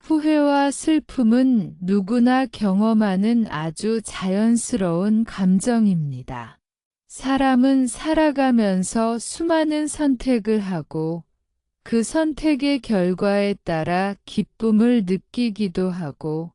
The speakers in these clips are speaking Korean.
후회와 슬픔은 누구나 경험하는 아주 자연스러운 감정입니다. 사람은 살아가면서 수많은 선택을 하고 그 선택의 결과에 따라 기쁨을 느끼기도 하고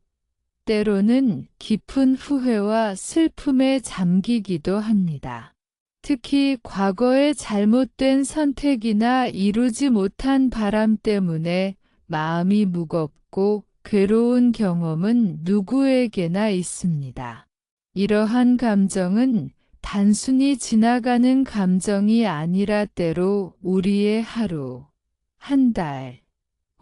때로는 깊은 후회와 슬픔에 잠기기도 합니다. 특히 과거의 잘못된 선택이나 이루지 못한 바람 때문에 마음이 무겁고 괴로운 경험은 누구에게나 있습니다. 이러한 감정은 단순히 지나가는 감정이 아니라 때로 우리의 하루, 한 달,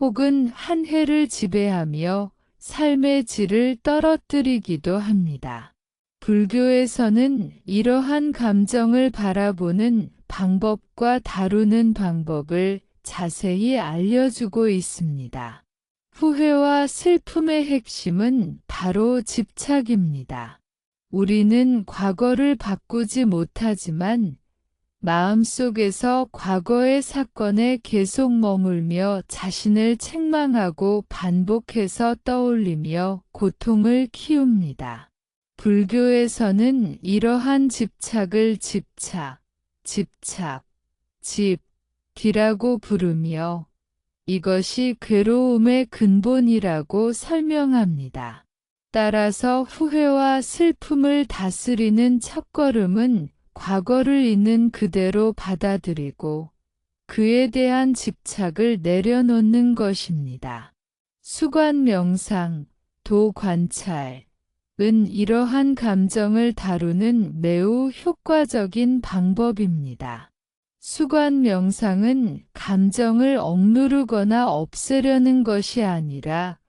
혹은 한 해를 지배하며 삶의 질을 떨어뜨리기도 합니다. 불교에서는 이러한 감정을 바라보는 방법과 다루는 방법을 자세히 알려주고 있습니다. 후회와 슬픔의 핵심은 바로 집착입니다. 우리는 과거를 바꾸지 못하지만 마음속에서 과거의 사건에 계속 머물며 자신을 책망하고 반복해서 떠올리며 고통을 키웁니다. 불교에서는 이러한 집착을 집이라고 부르며 이것이 괴로움의 근본이라고 설명합니다. 따라서 후회와 슬픔을 다스리는 첫걸음은 과거를 있는 그대로 받아들이고 그에 대한 집착을 내려놓는 것입니다. 수관 명상, 도 관찰은 이러한 감정을 다루는 매우 효과적인 방법입니다. 수관 명상은 감정을 억누르거나 없애려는 것이 아니라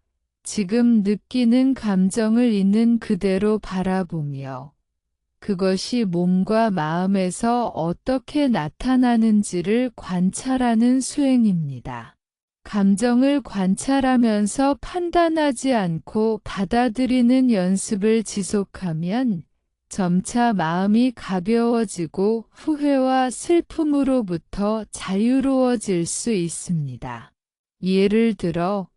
지금 느끼는 감정을 있는 그대로 바라보며 그것이 몸과 마음에서 어떻게 나타나는지를 관찰하는 수행입니다. 감정을 관찰하면서 판단하지 않고 받아들이는 연습을 지속하면 점차 마음이 가벼워지고 후회와 슬픔으로부터 자유로워질 수 있습니다. 예를 들어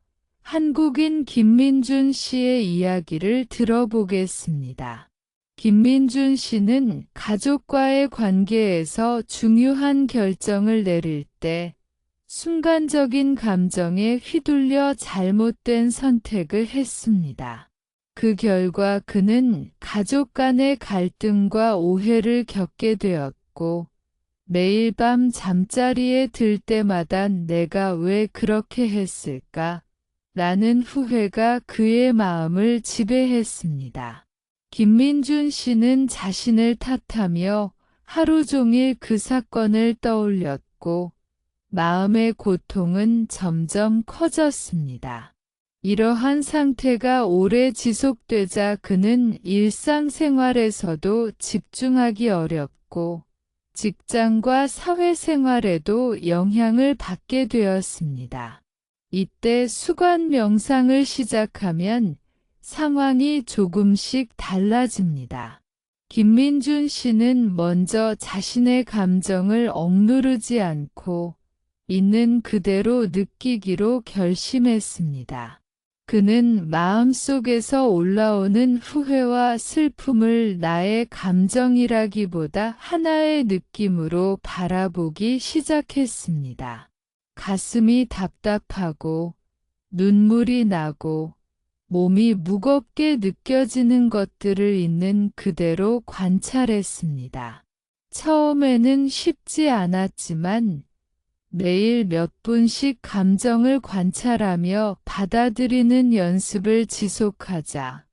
한국인 김민준 씨의 이야기를 들어보겠습니다. 김민준 씨는 가족과의 관계에서 중요한 결정을 내릴 때 순간적인 감정에 휘둘려 잘못된 선택을 했습니다. 그 결과 그는 가족 간의 갈등과 오해를 겪게 되었고 매일 밤 잠자리에 들 때마다 내가 왜 그렇게 했을까? 라는 후회가 그의 마음을 지배했습니다. 김민준 씨는 자신을 탓하며 하루 종일 그 사건을 떠올렸고 마음의 고통은 점점 커졌습니다. 이러한 상태가 오래 지속되자 그는 일상생활에서도 집중하기 어렵고 직장과 사회생활에도 영향을 받게 되었습니다. 이때 수관 명상을 시작하면 상황이 조금씩 달라집니다. 김민준 씨는 먼저 자신의 감정을 억누르지 않고 있는 그대로 느끼기로 결심했습니다. 그는 마음속에서 올라오는 후회와 슬픔을 나의 감정이라기보다 하나의 느낌으로 바라보기 시작했습니다. 가슴이 답답하고 눈물이 나고 몸이 무겁게 느껴지는 것들을 있는 그대로 관찰했습니다. 처음에는 쉽지 않았지만 매일 몇 분씩 감정을 관찰하며 받아들이는 연습을 지속하자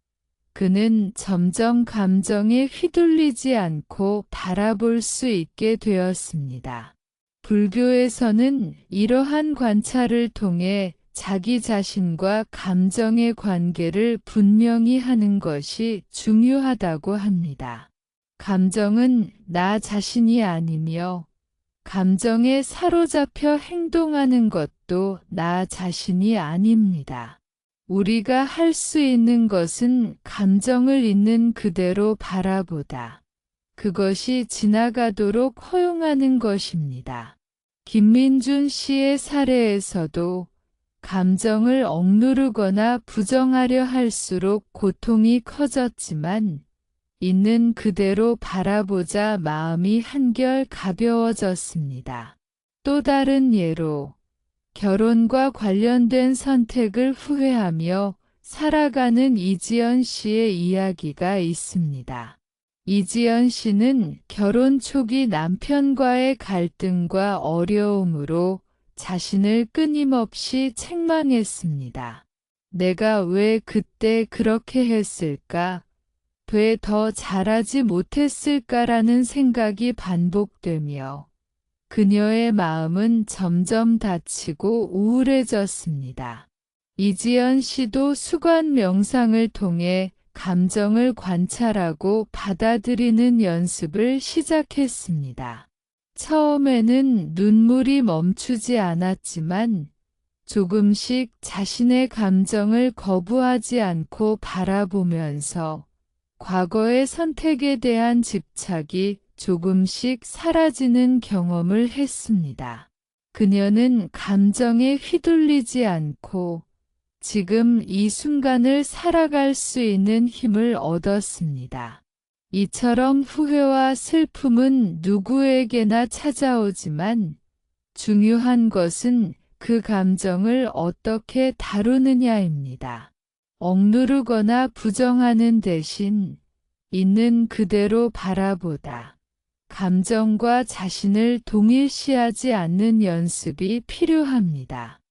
그는 점점 감정에 휘둘리지 않고 바라볼 수 있게 되었습니다. 불교에서는 이러한 관찰을 통해 자기 자신과 감정의 관계를 분명히 하는 것이 중요하다고 합니다. 감정은 나 자신이 아니며 감정에 사로잡혀 행동하는 것도 나 자신이 아닙니다. 우리가 할 수 있는 것은 감정을 있는 그대로 바라보다. 그것이 지나가도록 허용하는 것입니다. 김민준 씨의 사례에서도 감정을 억누르거나 부정하려 할수록 고통이 커졌지만 있는 그대로 바라보자 마음이 한결 가벼워졌습니다. 또 다른 예로 결혼과 관련된 선택을 후회하며 살아가는 이지연 씨의 이야기가 있습니다. 이지연 씨는 결혼 초기 남편과의 갈등과 어려움으로 자신을 끊임없이 책망했습니다. 내가 왜 그때 그렇게 했을까? 왜 더 잘하지 못했을까라는 생각이 반복되며 그녀의 마음은 점점 다치고 우울해졌습니다. 이지연 씨도 수관 명상을 통해 감정을 관찰하고 받아들이는 연습을 시작했습니다. 처음에는 눈물이 멈추지 않았지만 조금씩 자신의 감정을 거부하지 않고 바라보면서 과거의 선택에 대한 집착이 조금씩 사라지는 경험을 했습니다. 그녀는 감정에 휘둘리지 않고 지금 이 순간을 살아갈 수 있는 힘을 얻었습니다. 이처럼 후회와 슬픔은 누구에게나 찾아오지만 중요한 것은 그 감정을 어떻게 다루느냐입니다. 억누르거나 부정하는 대신 있는 그대로 바라보다 감정과 자신을 동일시하지 않는 연습이 필요합니다.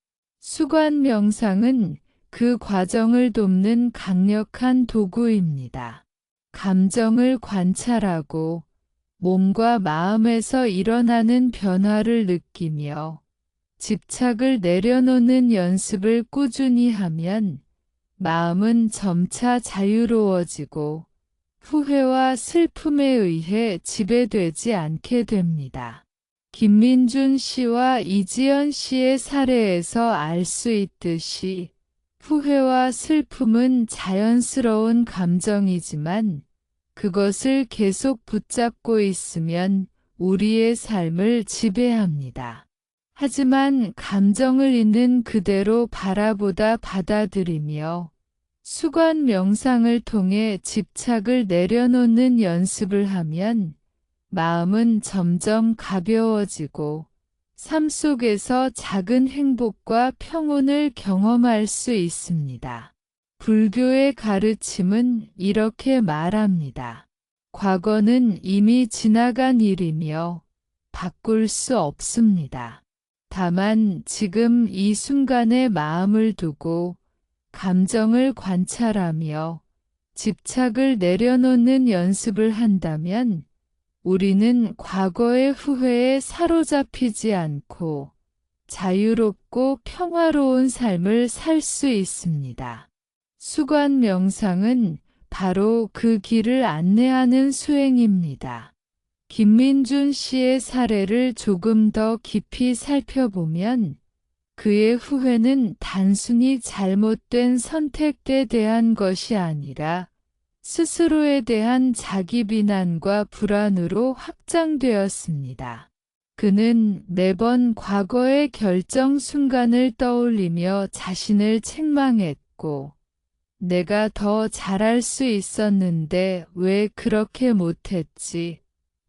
수관 명상은 그 과정을 돕는 강력한 도구입니다. 감정을 관찰하고 몸과 마음에서 일어나는 변화를 느끼며 집착을 내려놓는 연습을 꾸준히 하면 마음은 점차 자유로워지고 후회와 슬픔에 의해 지배되지 않게 됩니다. 김민준 씨와 이지연 씨의 사례에서 알 수 있듯이 후회와 슬픔은 자연스러운 감정이지만 그것을 계속 붙잡고 있으면 우리의 삶을 지배합니다. 하지만 감정을 있는 그대로 바라보다 받아들이며 수관 명상을 통해 집착을 내려놓는 연습을 하면 마음은 점점 가벼워지고 삶 속에서 작은 행복과 평온을 경험할 수 있습니다. 불교의 가르침은 이렇게 말합니다. 과거는 이미 지나간 일이며 바꿀 수 없습니다. 다만 지금 이 순간에 마음을 두고 감정을 관찰하며 집착을 내려놓는 연습을 한다면 우리는 과거의 후회에 사로잡히지 않고 자유롭고 평화로운 삶을 살 수 있습니다. 수관 명상은 바로 그 길을 안내하는 수행입니다. 김민준 씨의 사례를 조금 더 깊이 살펴보면 그의 후회는 단순히 잘못된 선택에 대한 것이 아니라 스스로에 대한 자기 비난과 불안으로 확장되었습니다. 그는 매번 과거의 결정 순간을 떠올리며 자신을 책망했고, 내가 더 잘할 수 있었는데 왜 그렇게 못했지?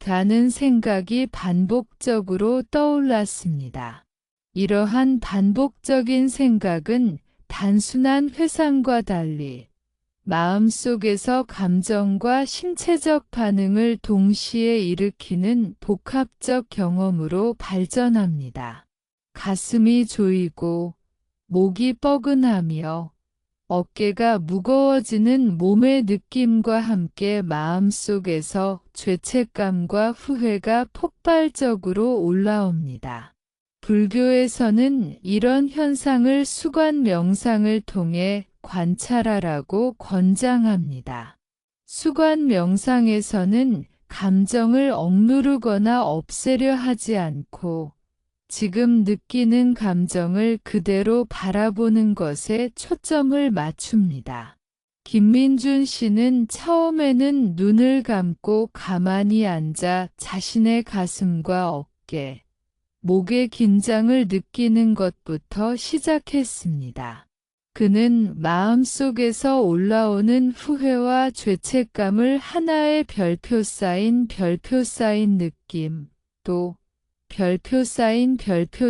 라는 생각이 반복적으로 떠올랐습니다. 이러한 반복적인 생각은 단순한 회상과 달리 마음속에서 감정과 신체적 반응을 동시에 일으키는 복합적 경험으로 발전합니다. 가슴이 조이고 목이 뻐근하며 어깨가 무거워지는 몸의 느낌과 함께 마음속에서 죄책감과 후회가 폭발적으로 올라옵니다. 불교에서는 이런 현상을 수관 명상을 통해 관찰하라고 권장합니다. 수관 명상에서는 감정을 억누르거나 없애려 하지 않고 지금 느끼는 감정을 그대로 바라보는 것에 초점을 맞춥니다. 김민준 씨는 처음에는 눈을 감고 가만히 앉아 자신의 가슴과 어깨, 목의 긴장을 느끼는 것부터 시작했습니다. 그는 마음속에서 올라오는 후회와 죄책감을 하나의 별표 쌓인 느낌, 또 별표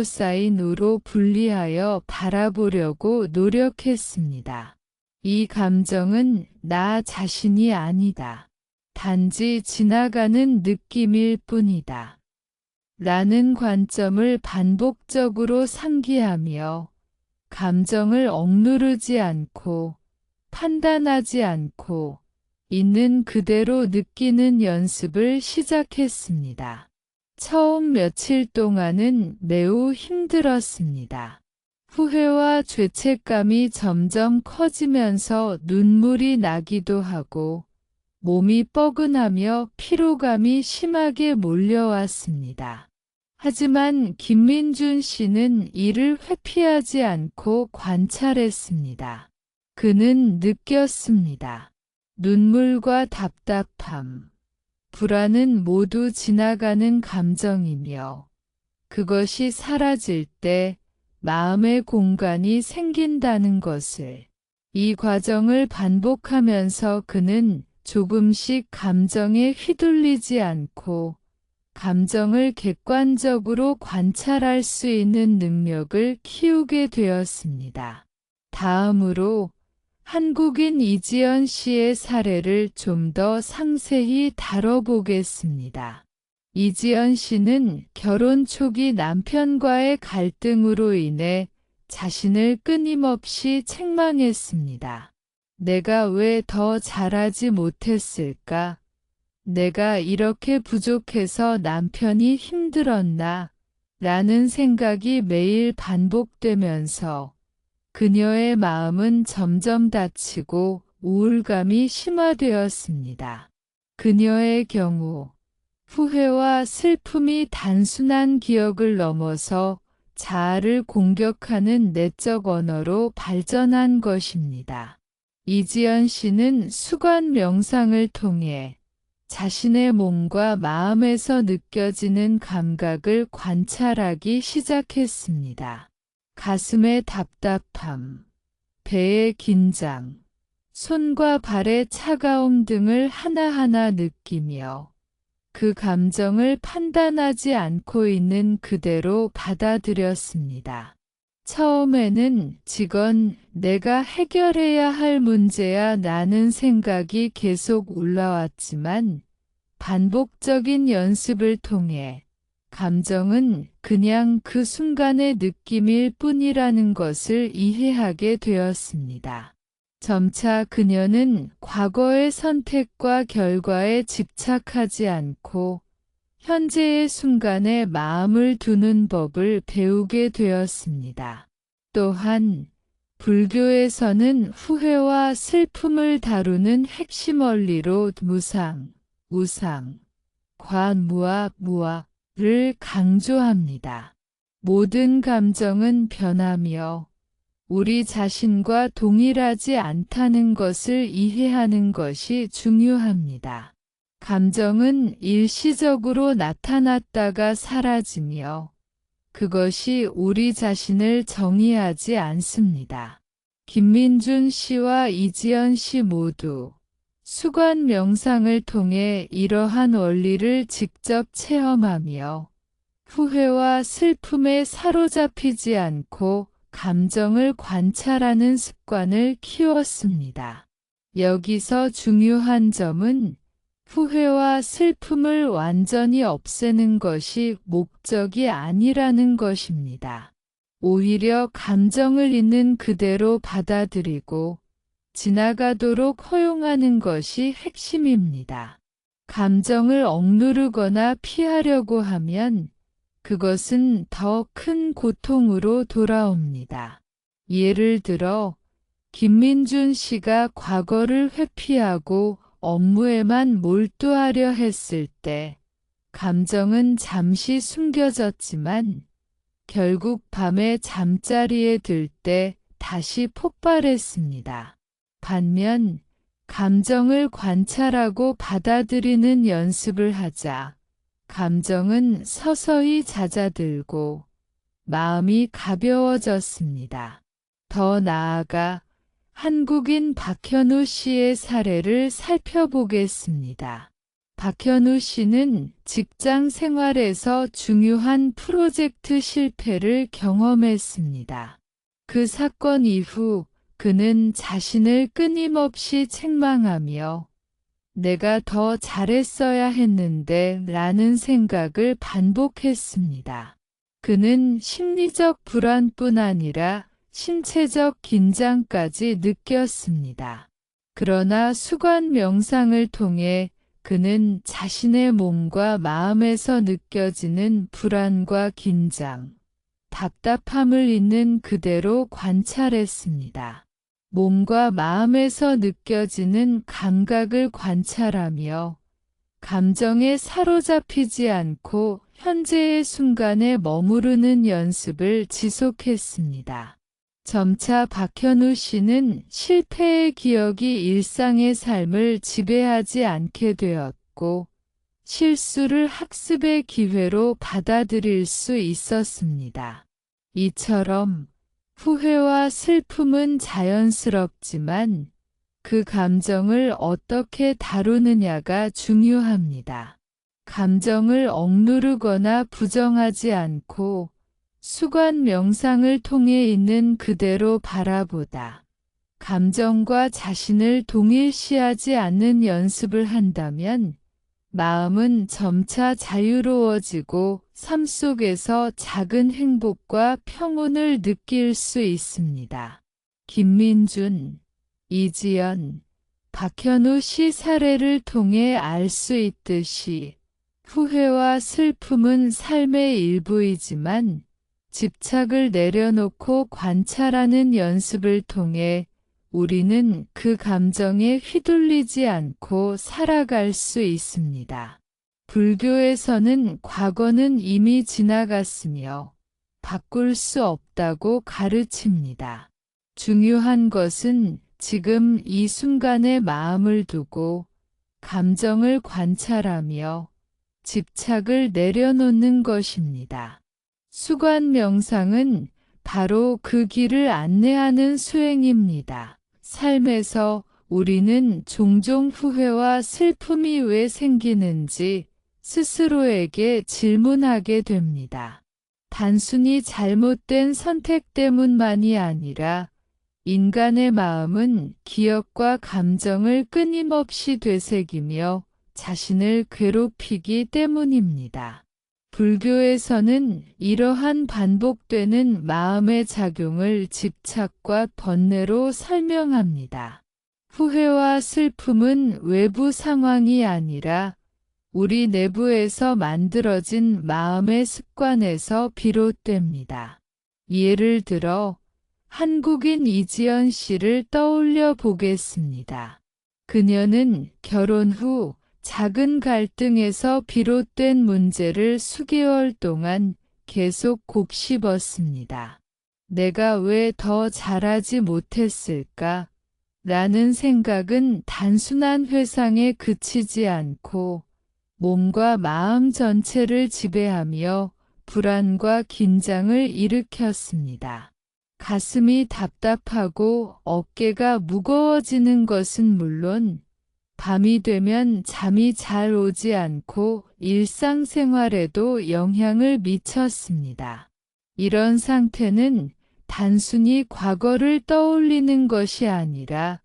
쌓인으로 분리하여 바라보려고 노력했습니다. 이 감정은 나 자신이 아니다. 단지 지나가는 느낌일 뿐이다. 라는 관점을 반복적으로 상기하며 감정을 억누르지 않고 판단하지 않고 있는 그대로 느끼는 연습을 시작했습니다. 처음 며칠 동안은 매우 힘들었습니다. 후회와 죄책감이 점점 커지면서 눈물이 나기도 하고 몸이 뻐근하며 피로감이 심하게 몰려왔습니다. 하지만 김민준 씨는 이를 회피하지 않고 관찰했습니다. 그는 느꼈습니다. 눈물과 답답함, 불안은 모두 지나가는 감정이며 그것이 사라질 때 마음의 공간이 생긴다는 것을. 이 과정을 반복하면서 그는 조금씩 감정에 휘둘리지 않고 감정을 객관적으로 관찰할 수 있는 능력을 키우게 되었습니다. 다음으로 한국인 이지연 씨의 사례를 좀 더 상세히 다뤄보겠습니다. 이지연 씨는 결혼 초기 남편과의 갈등으로 인해 자신을 끊임없이 책망했습니다. 내가 왜 더 잘하지 못했을까? 내가 이렇게 부족해서 남편이 힘들었나? 라는 생각이 매일 반복되면서 그녀의 마음은 점점 다치고 우울감이 심화되었습니다. 그녀의 경우 후회와 슬픔이 단순한 기억을 넘어서 자아를 공격하는 내적 언어로 발전한 것입니다. 이지연 씨는 수관 명상을 통해 자신의 몸과 마음에서 느껴지는 감각을 관찰하기 시작했습니다. 가슴의 답답함, 배의 긴장, 손과 발의 차가움 등을 하나하나 느끼며 그 감정을 판단하지 않고 있는 그대로 받아들였습니다. 처음에는 이건 내가 해결해야 할 문제야 라는 생각이 계속 올라왔지만 반복적인 연습을 통해 감정은 그냥 그 순간의 느낌일 뿐이라는 것을 이해하게 되었습니다. 점차 그녀는 과거의 선택과 결과에 집착하지 않고 현재의 순간에 마음을 두는 법을 배우게 되었습니다. 또한 불교에서는 후회와 슬픔을 다루는 핵심 원리로 무상, 우상, 관무와 무아를 강조합니다. 모든 감정은 변하며 우리 자신과 동일하지 않다는 것을 이해하는 것이 중요합니다. 감정은 일시적으로 나타났다가 사라지며 그것이 우리 자신을 정의하지 않습니다. 김민준 씨와 이지연 씨 모두 수관 명상을 통해 이러한 원리를 직접 체험하며 후회와 슬픔에 사로잡히지 않고 감정을 관찰하는 습관을 키웠습니다. 여기서 중요한 점은 후회와 슬픔을 완전히 없애는 것이 목적이 아니라는 것입니다. 오히려 감정을 있는 그대로 받아들이고 지나가도록 허용하는 것이 핵심입니다. 감정을 억누르거나 피하려고 하면 그것은 더 큰 고통으로 돌아옵니다. 예를 들어 김민준 씨가 과거를 회피하고 업무에만 몰두하려 했을 때 감정은 잠시 숨겨졌지만 결국 밤에 잠자리에 들 때 다시 폭발했습니다. 반면 감정을 관찰하고 받아들이는 연습을 하자 감정은 서서히 잦아들고 마음이 가벼워졌습니다. 더 나아가 한국인 박현우 씨의 사례를 살펴보겠습니다. 박현우 씨는 직장 생활에서 중요한 프로젝트 실패를 경험했습니다. 그 사건 이후 그는 자신을 끊임없이 책망하며 내가 더 잘했어야 했는데 라는 생각을 반복했습니다. 그는 심리적 불안뿐 아니라 신체적 긴장까지 느꼈습니다. 그러나 수관 명상을 통해 그는 자신의 몸과 마음에서 느껴지는 불안과 긴장, 답답함을 있는 그대로 관찰했습니다. 몸과 마음에서 느껴지는 감각을 관찰하며 감정에 사로잡히지 않고 현재의 순간에 머무르는 연습을 지속했습니다. 점차 박현우 씨는 실패의 기억이 일상의 삶을 지배하지 않게 되었고, 실수를 학습의 기회로 받아들일 수 있었습니다. 이처럼 후회와 슬픔은 자연스럽지만 그 감정을 어떻게 다루느냐가 중요합니다. 감정을 억누르거나 부정하지 않고 수관 명상을 통해 있는 그대로 바라보다 감정과 자신을 동일시하지 않는 연습을 한다면 마음은 점차 자유로워지고 삶 속에서 작은 행복과 평온을 느낄 수 있습니다. 김민준, 이지연, 박현우 씨 사례를 통해 알 수 있듯이 후회와 슬픔은 삶의 일부이지만 집착을 내려놓고 관찰하는 연습을 통해 우리는 그 감정에 휘둘리지 않고 살아갈 수 있습니다. 불교에서는 과거는 이미 지나갔으며 바꿀 수 없다고 가르칩니다. 중요한 것은 지금 이 순간에 마음을 두고 감정을 관찰하며 집착을 내려놓는 것입니다. 수관 명상은 바로 그 길을 안내하는 수행입니다. 삶에서 우리는 종종 후회와 슬픔이 왜 생기는지 스스로에게 질문하게 됩니다. 단순히 잘못된 선택 때문만이 아니라 인간의 마음은 기억과 감정을 끊임없이 되새기며 자신을 괴롭히기 때문입니다. 불교에서는 이러한 반복되는 마음의 작용을 집착과 번뇌로 설명합니다. 후회와 슬픔은 외부 상황이 아니라 우리 내부에서 만들어진 마음의 습관에서 비롯됩니다. 예를 들어 한국인 이지연 씨를 떠올려 보겠습니다. 그녀는 결혼 후 작은 갈등에서 비롯된 문제를 수개월 동안 계속 곱씹었습니다. 내가 왜 더 잘하지 못했을까? 라는 생각은 단순한 회상에 그치지 않고 몸과 마음 전체를 지배하며 불안과 긴장을 일으켰습니다. 가슴이 답답하고 어깨가 무거워지는 것은 물론 밤이 되면 잠이 잘 오지 않고 일상생활에도 영향을 미쳤습니다. 이런 상태는 단순히 과거를 떠올리는 것이 아니라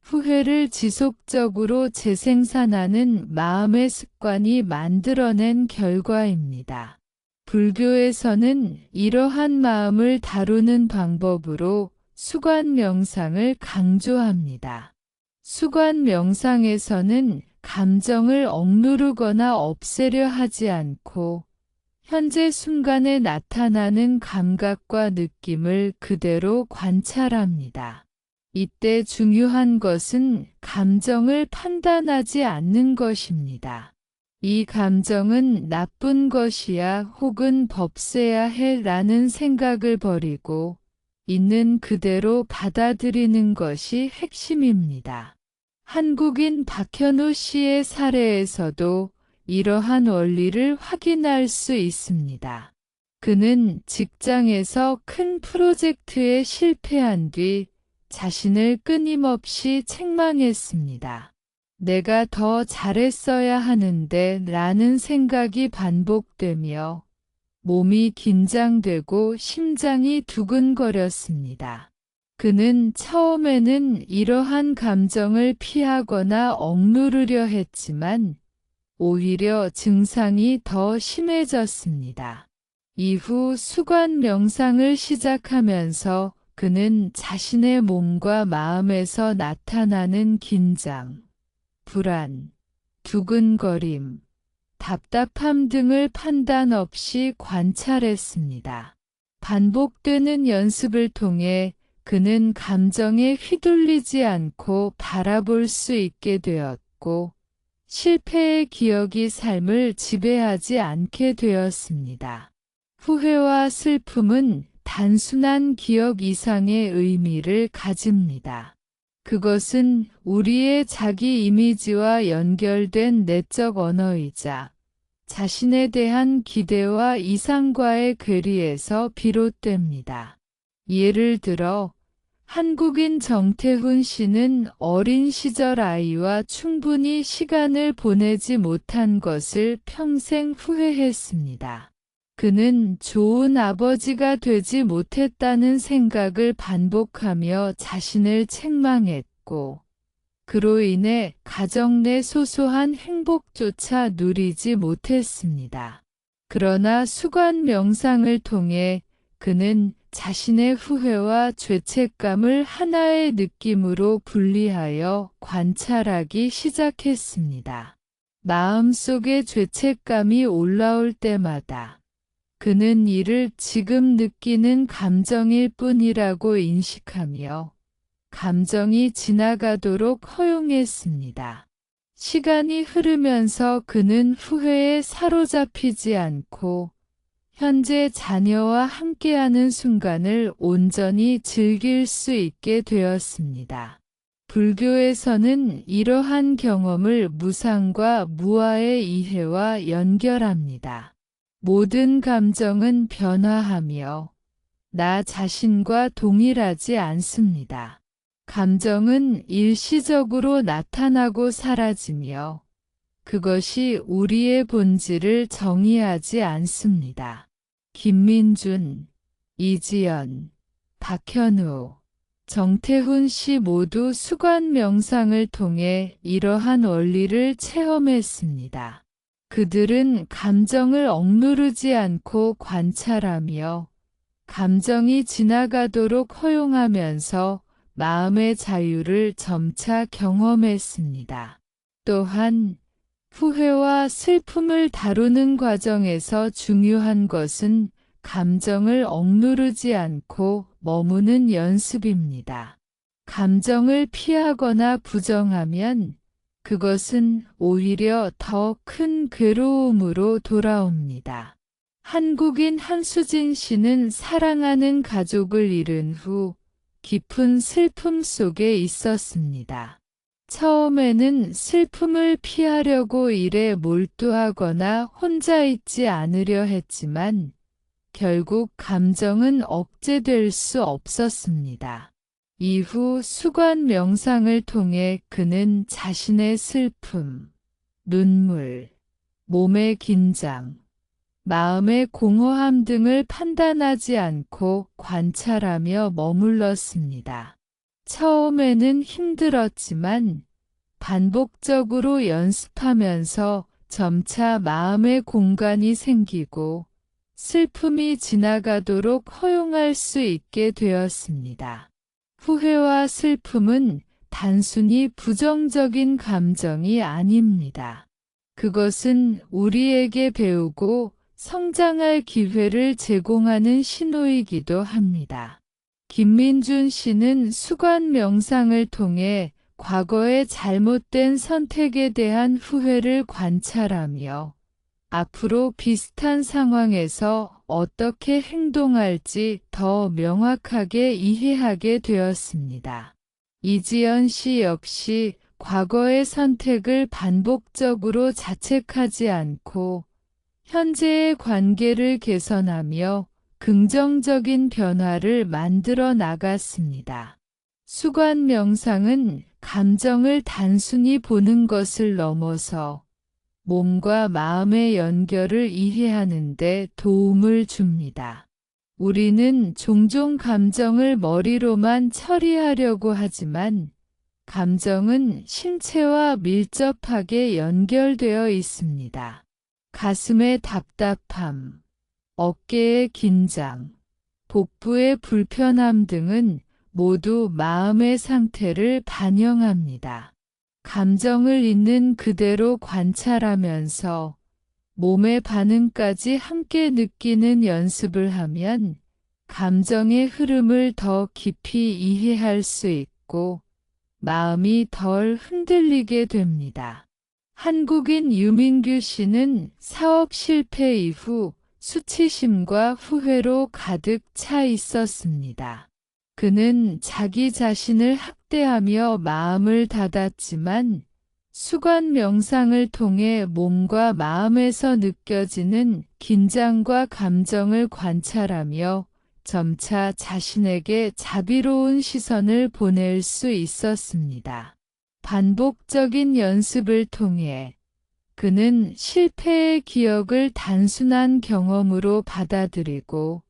후회를 지속적으로 재생산하는 마음의 습관이 만들어낸 결과입니다. 불교에서는 이러한 마음을 다루는 방법으로 수관 명상을 강조합니다. 수관 명상에서는 감정을 억누르거나 없애려 하지 않고 현재 순간에 나타나는 감각과 느낌을 그대로 관찰합니다. 이때 중요한 것은 감정을 판단하지 않는 것입니다. 이 감정은 나쁜 것이야 혹은 없애야 해 라는 생각을 버리고 있는 그대로 받아들이는 것이 핵심입니다. 한국인 박현우 씨의 사례에서도 이러한 원리를 확인할 수 있습니다. 그는 직장에서 큰 프로젝트에 실패한 뒤 자신을 끊임없이 책망했습니다. 내가 더 잘했어야 하는데 라는 생각이 반복되며 몸이 긴장되고 심장이 두근거렸습니다. 그는 처음에는 이러한 감정을 피하거나 억누르려 했지만 오히려 증상이 더 심해졌습니다. 이후 수관 명상을 시작하면서 그는 자신의 몸과 마음에서 나타나는 긴장, 불안, 두근거림, 답답함 등을 판단 없이 관찰했습니다. 반복되는 연습을 통해 그는 감정에 휘둘리지 않고 바라볼 수 있게 되었고, 실패의 기억이 삶을 지배하지 않게 되었습니다. 후회와 슬픔은 단순한 기억 이상의 의미를 가집니다. 그것은 우리의 자기 이미지와 연결된 내적 언어이자 자신에 대한 기대와 이상과의 괴리에서 비롯됩니다. 예를 들어 한국인 정태훈 씨는 어린 시절 아이와 충분히 시간을 보내지 못한 것을 평생 후회했습니다. 그는 좋은 아버지가 되지 못했다는 생각을 반복하며 자신을 책망했고, 그로 인해 가정 내 소소한 행복조차 누리지 못했습니다. 그러나 수관 명상을 통해 그는 자신의 후회와 죄책감을 하나의 느낌으로 분리하여 관찰하기 시작했습니다. 마음속에 죄책감이 올라올 때마다 그는 이를 지금 느끼는 감정일 뿐이라고 인식하며 감정이 지나가도록 허용했습니다. 시간이 흐르면서 그는 후회에 사로잡히지 않고 현재 자녀와 함께하는 순간을 온전히 즐길 수 있게 되었습니다. 불교에서는 이러한 경험을 무상과 무아의 이해와 연결합니다. 모든 감정은 변화하며 나 자신과 동일하지 않습니다. 감정은 일시적으로 나타나고 사라지며 그것이 우리의 본질을 정의하지 않습니다. 김민준, 이지연, 박현우, 정태훈 씨 모두 수관 명상을 통해 이러한 원리를 체험했습니다. 그들은 감정을 억누르지 않고 관찰하며 감정이 지나가도록 허용하면서 마음의 자유를 점차 경험했습니다. 또한 후회와 슬픔을 다루는 과정에서 중요한 것은 감정을 억누르지 않고 머무는 연습입니다. 감정을 피하거나 부정하면 그것은 오히려 더 큰 괴로움으로 돌아옵니다. 한국인 한수진 씨는 사랑하는 가족을 잃은 후 깊은 슬픔 속에 있었습니다. 처음에는 슬픔을 피하려고 일에 몰두하거나 혼자 있지 않으려 했지만 결국 감정은 억제될 수 없었습니다. 이후 수관 명상을 통해 그는 자신의 슬픔, 눈물, 몸의 긴장, 마음의 공허함 등을 판단하지 않고 관찰하며 머물렀습니다. 처음에는 힘들었지만 반복적으로 연습하면서 점차 마음의 공간이 생기고 슬픔이 지나가도록 허용할 수 있게 되었습니다. 후회와 슬픔은 단순히 부정적인 감정이 아닙니다. 그것은 우리에게 배우고 성장할 기회를 제공하는 신호이기도 합니다. 김민준 씨는 수관 명상을 통해 과거의 잘못된 선택에 대한 후회를 관찰하며 앞으로 비슷한 상황에서 어떻게 행동할지 더 명확하게 이해하게 되었습니다. 이지연 씨 역시 과거의 선택을 반복적으로 자책하지 않고 현재의 관계를 개선하며 긍정적인 변화를 만들어 나갔습니다. 수관 명상은 감정을 단순히 보는 것을 넘어서 몸과 마음의 연결을 이해하는 데 도움을 줍니다. 우리는 종종 감정을 머리로만 처리하려고 하지만 감정은 신체와 밀접하게 연결되어 있습니다. 가슴의 답답함, 어깨의 긴장, 복부의 불편함 등은 모두 마음의 상태를 반영합니다. 감정을 있는 그대로 관찰하면서 몸의 반응까지 함께 느끼는 연습을 하면 감정의 흐름을 더 깊이 이해할 수 있고 마음이 덜 흔들리게 됩니다. 한국인 유민규 씨는 사업 실패 이후 수치심과 후회로 가득 차 있었습니다. 그는 자기 자신을 학대하며 마음을 닫았지만 수관 명상을 통해 몸과 마음에서 느껴지는 긴장과 감정을 관찰하며 점차 자신에게 자비로운 시선을 보낼 수 있었습니다. 반복적인 연습을 통해 그는 실패의 기억을 단순한 경험으로 받아들이고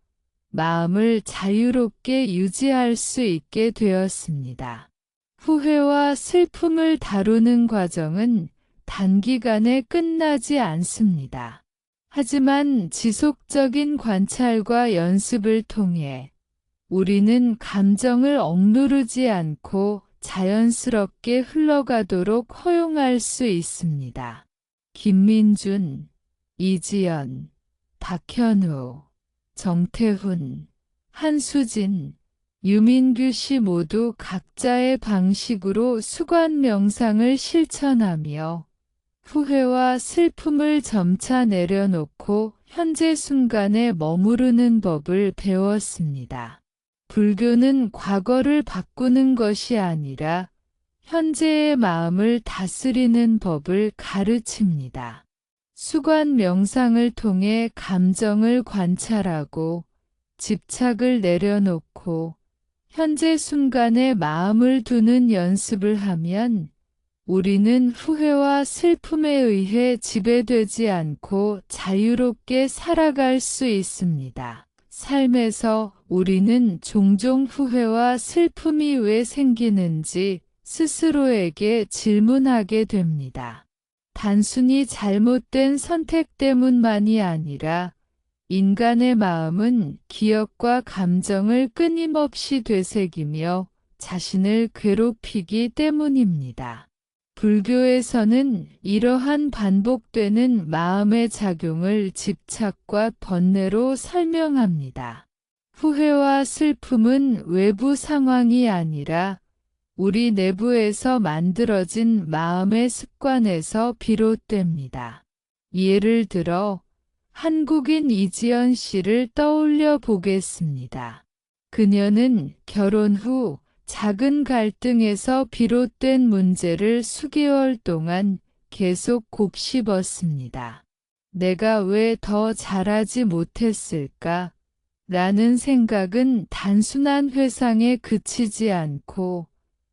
마음을 자유롭게 유지할 수 있게 되었습니다. 후회와 슬픔을 다루는 과정은 단기간에 끝나지 않습니다. 하지만 지속적인 관찰과 연습을 통해 우리는 감정을 억누르지 않고 자연스럽게 흘러가도록 허용할 수 있습니다. 김민준, 이지연, 박현우, 정태훈, 한수진, 유민규 씨 모두 각자의 방식으로 수관 명상을 실천하며 후회와 슬픔을 점차 내려놓고 현재 순간에 머무르는 법을 배웠습니다. 불교는 과거를 바꾸는 것이 아니라 현재의 마음을 다스리는 법을 가르칩니다. 수관 명상을 통해 감정을 관찰하고 집착을 내려놓고 현재 순간에 마음을 두는 연습을 하면 우리는 후회와 슬픔에 의해 지배되지 않고 자유롭게 살아갈 수 있습니다. 삶에서 우리는 종종 후회와 슬픔이 왜 생기는지 스스로에게 질문하게 됩니다. 단순히 잘못된 선택 때문만이 아니라 인간의 마음은 기억과 감정을 끊임없이 되새기며 자신을 괴롭히기 때문입니다. 불교에서는 이러한 반복되는 마음의 작용을 집착과 번뇌로 설명합니다. 후회와 슬픔은 외부 상황이 아니라 우리 내부에서 만들어진 마음의 습관에서 비롯됩니다. 예를 들어 한국인 이지연 씨를 떠올려 보겠습니다. 그녀는 결혼 후 작은 갈등에서 비롯된 문제를 수개월 동안 계속 곱씹었습니다. 내가 왜 더 잘하지 못했을까? 라는 생각은 단순한 회상에 그치지 않고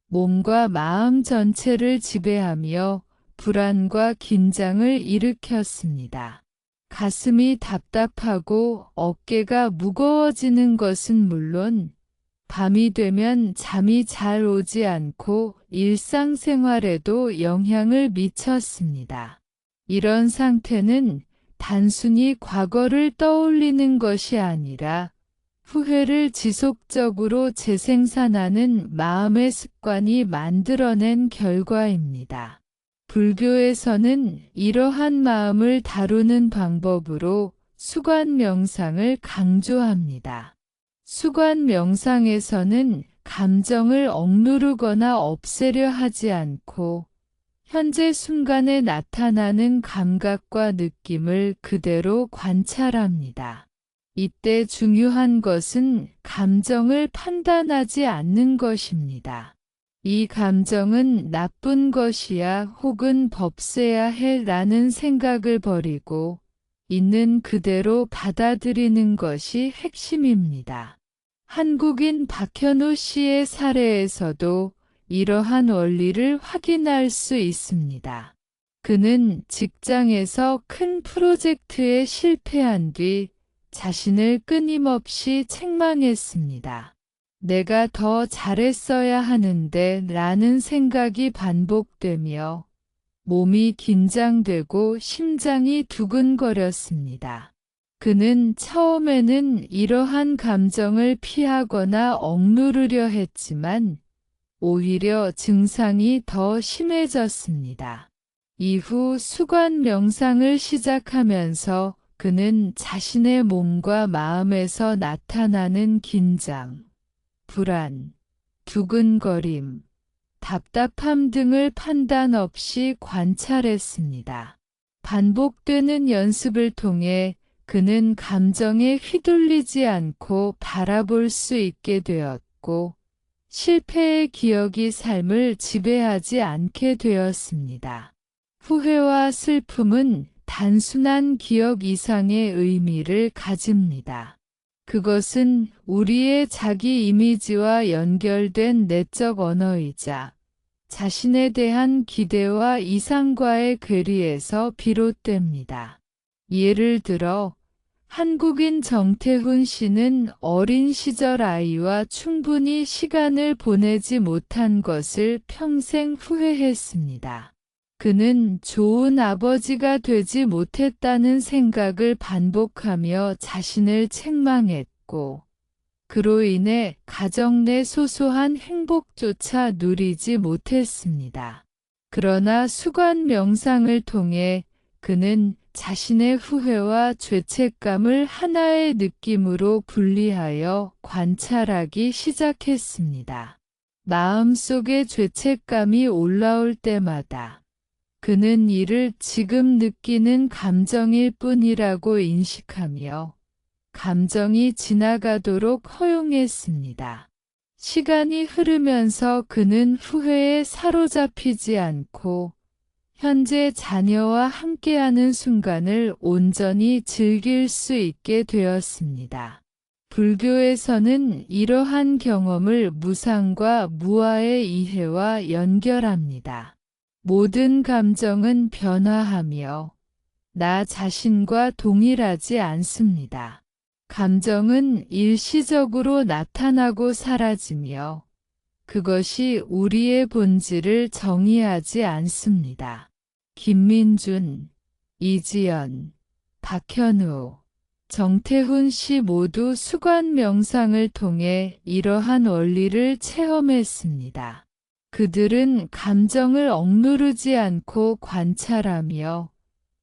몸과 마음 전체를 지배하며 불안과 긴장을 일으켰습니다. 가슴이 답답하고 어깨가 무거워지는 것은 물론 밤이 되면 잠이 잘 오지 않고 일상생활에도 영향을 미쳤습니다. 이런 상태는 단순히 과거를 떠올리는 것이 아니라 후회를 지속적으로 재생산하는 마음의 습관이 만들어낸 결과입니다. 불교에서는 이러한 마음을 다루는 방법으로 수관 명상을 강조합니다. 수관 명상에서는 감정을 억누르거나 없애려 하지 않고 현재 순간에 나타나는 감각과 느낌을 그대로 관찰합니다. 이때 중요한 것은 감정을 판단하지 않는 것입니다. 이 감정은 나쁜 것이야 혹은 없애야 해 라는 생각을 버리고 있는 그대로 받아들이는 것이 핵심입니다. 한국인 박현우 씨의 사례에서도 이러한 원리를 확인할 수 있습니다. 그는 직장에서 큰 프로젝트에 실패한 뒤 자신을 끊임없이 책망했습니다. 내가 더 잘했어야 하는데 라는 생각이 반복되며 몸이 긴장되고 심장이 두근거렸습니다. 그는 처음에는 이러한 감정을 피하거나 억누르려 했지만 오히려 증상이 더 심해졌습니다. 이후 수관 명상을 시작하면서 그는 자신의 몸과 마음에서 나타나는 긴장, 불안, 두근거림, 답답함 등을 판단 없이 관찰했습니다. 반복되는 연습을 통해 그는 감정에 휘둘리지 않고 바라볼 수 있게 되었고, 실패의 기억이 삶을 지배하지 않게 되었습니다. 후회와 슬픔은 단순한 기억 이상의 의미를 가집니다. 그것은 우리의 자기 이미지와 연결된 내적 언어이자 자신에 대한 기대와 이상과의 괴리에서 비롯됩니다. 예를 들어 한국인 정태훈 씨는 어린 시절 아이와 충분히 시간을 보내지 못한 것을 평생 후회했습니다. 그는 좋은 아버지가 되지 못했다는 생각을 반복하며 자신을 책망했고, 그로 인해 가정 내 소소한 행복조차 누리지 못했습니다. 그러나 수관 명상을 통해 그는 자신의 후회와 죄책감을 하나의 느낌으로 분리하여 관찰하기 시작했습니다. 마음속에 죄책감이 올라올 때마다 그는 이를 지금 느끼는 감정일 뿐이라고 인식하며 감정이 지나가도록 허용했습니다. 시간이 흐르면서 그는 후회에 사로잡히지 않고 현재 자녀와 함께하는 순간을 온전히 즐길 수 있게 되었습니다. 불교에서는 이러한 경험을 무상과 무아의 이해와 연결합니다. 모든 감정은 변화하며 나 자신과 동일하지 않습니다. 감정은 일시적으로 나타나고 사라지며 그것이 우리의 본질을 정의하지 않습니다. 김민준, 이지연, 박현우, 정태훈 씨 모두 수관 명상을 통해 이러한 원리를 체험했습니다. 그들은 감정을 억누르지 않고 관찰하며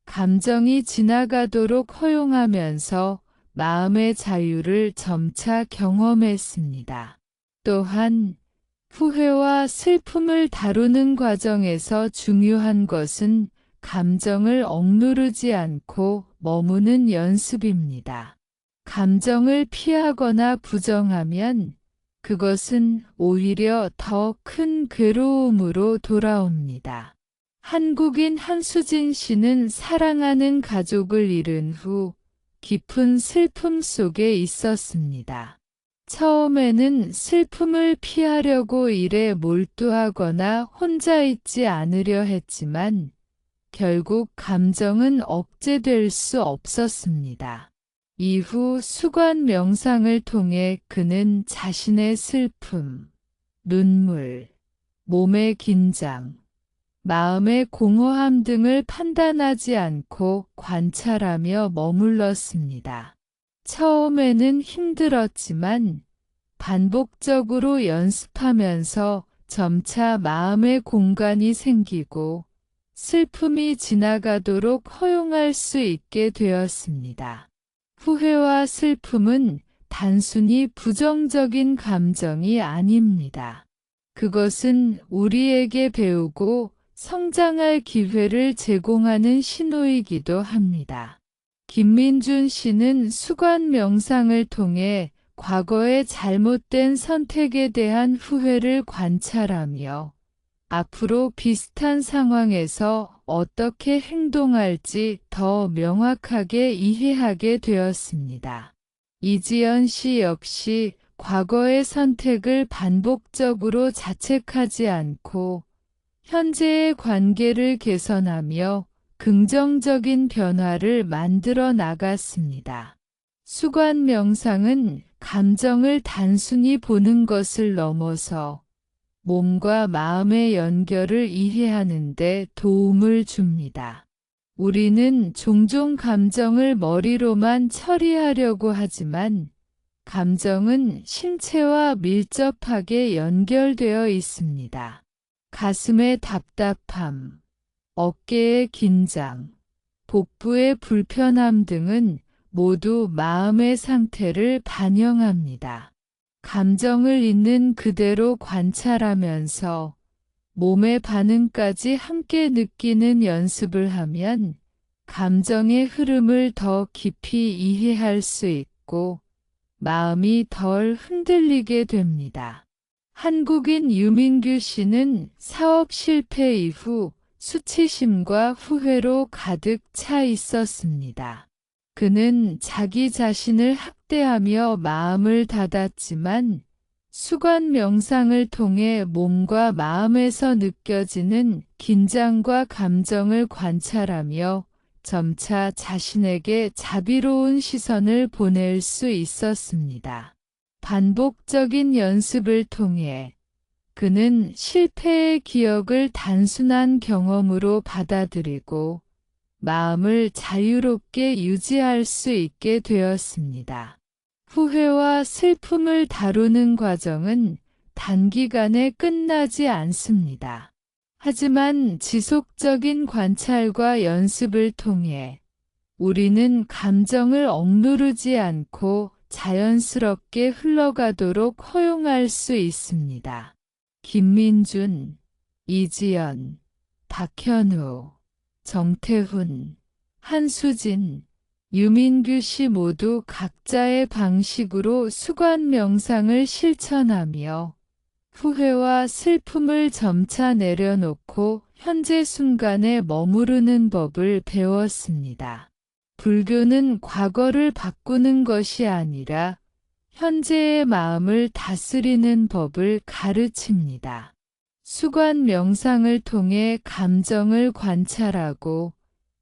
감정이 지나가도록 허용하면서 마음의 자유를 점차 경험했습니다. 또한 후회와 슬픔을 다루는 과정에서 중요한 것은 감정을 억누르지 않고 머무는 연습입니다. 감정을 피하거나 부정하면 그것은 오히려 더 큰 괴로움으로 돌아옵니다. 한국인 한수진 씨는 사랑하는 가족을 잃은 후 깊은 슬픔 속에 있었습니다. 처음에는 슬픔을 피하려고 일에 몰두하거나 혼자 있지 않으려 했지만 결국 감정은 억제될 수 없었습니다. 이후 수관 명상을 통해 그는 자신의 슬픔, 눈물, 몸의 긴장, 마음의 공허함 등을 판단하지 않고 관찰하며 머물렀습니다. 처음에는 힘들었지만 반복적으로 연습하면서 점차 마음의 공간이 생기고 슬픔이 지나가도록 허용할 수 있게 되었습니다. 후회와 슬픔은 단순히 부정적인 감정이 아닙니다. 그것은 우리에게 배우고 성장할 기회를 제공하는 신호이기도 합니다. 김민준 씨는 수관 명상을 통해 과거의 잘못된 선택에 대한 후회를 관찰하며 앞으로 비슷한 상황에서 어떻게 행동할지 더 명확하게 이해하게 되었습니다. 이지연 씨 역시 과거의 선택을 반복적으로 자책하지 않고 현재의 관계를 개선하며 긍정적인 변화를 만들어 나갔습니다. 수관 명상은 감정을 단순히 보는 것을 넘어서 몸과 마음의 연결을 이해하는 데 도움을 줍니다. 우리는 종종 감정을 머리로만 처리하려고 하지만 감정은 신체와 밀접하게 연결되어 있습니다. 가슴의 답답함, 어깨의 긴장, 복부의 불편함 등은 모두 마음의 상태를 반영합니다. 감정을 있는 그대로 관찰하면서 몸의 반응까지 함께 느끼는 연습을 하면 감정의 흐름을 더 깊이 이해할 수 있고 마음이 덜 흔들리게 됩니다. 한국인 유민규 씨는 사업 실패 이후 수치심과 후회로 가득 차 있었습니다. 그는 자기 자신을 학대하며 마음을 닫았지만 수관 명상을 통해 몸과 마음에서 느껴지는 긴장과 감정을 관찰하며 점차 자신에게 자비로운 시선을 보낼 수 있었습니다. 반복적인 연습을 통해 그는 실패의 기억을 단순한 경험으로 받아들이고 마음을 자유롭게 유지할 수 있게 되었습니다. 후회와 슬픔을 다루는 과정은 단기간에 끝나지 않습니다. 하지만 지속적인 관찰과 연습을 통해 우리는 감정을 억누르지 않고 자연스럽게 흘러가도록 허용할 수 있습니다. 김민준, 이지연, 박현우, 정태훈, 한수진, 유민규 씨 모두 각자의 방식으로 수관 명상을 실천하며 후회와 슬픔을 점차 내려놓고 현재 순간에 머무르는 법을 배웠습니다. 불교는 과거를 바꾸는 것이 아니라 현재의 마음을 다스리는 법을 가르칩니다. 수관 명상을 통해 감정을 관찰하고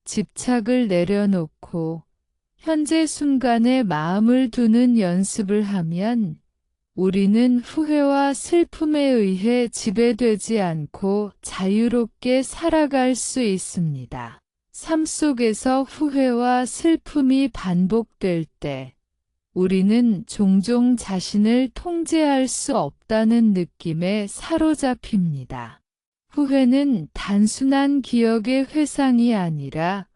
집착을 내려놓고 현재 순간에 마음을 두는 연습을 하면 우리는 후회와 슬픔에 의해 지배되지 않고 자유롭게 살아갈 수 있습니다. 삶 속에서 후회와 슬픔이 반복될 때 우리는 종종 자신을 통제할 수 없다는 느낌에 사로잡힙니다. 후회는 단순한 기억의 회상이 아니라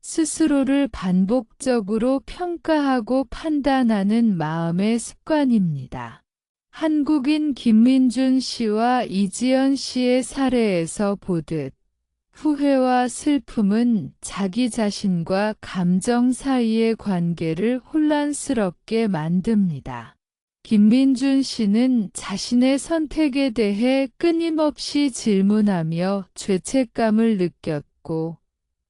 스스로를 반복적으로 평가하고 판단하는 마음의 습관입니다. 한국인 김민준 씨와 이지연 씨의 사례에서 보듯 후회와 슬픔은 자기 자신과 감정 사이의 관계를 혼란스럽게 만듭니다. 김민준 씨는 자신의 선택에 대해 끊임없이 질문하며 죄책감을 느꼈고,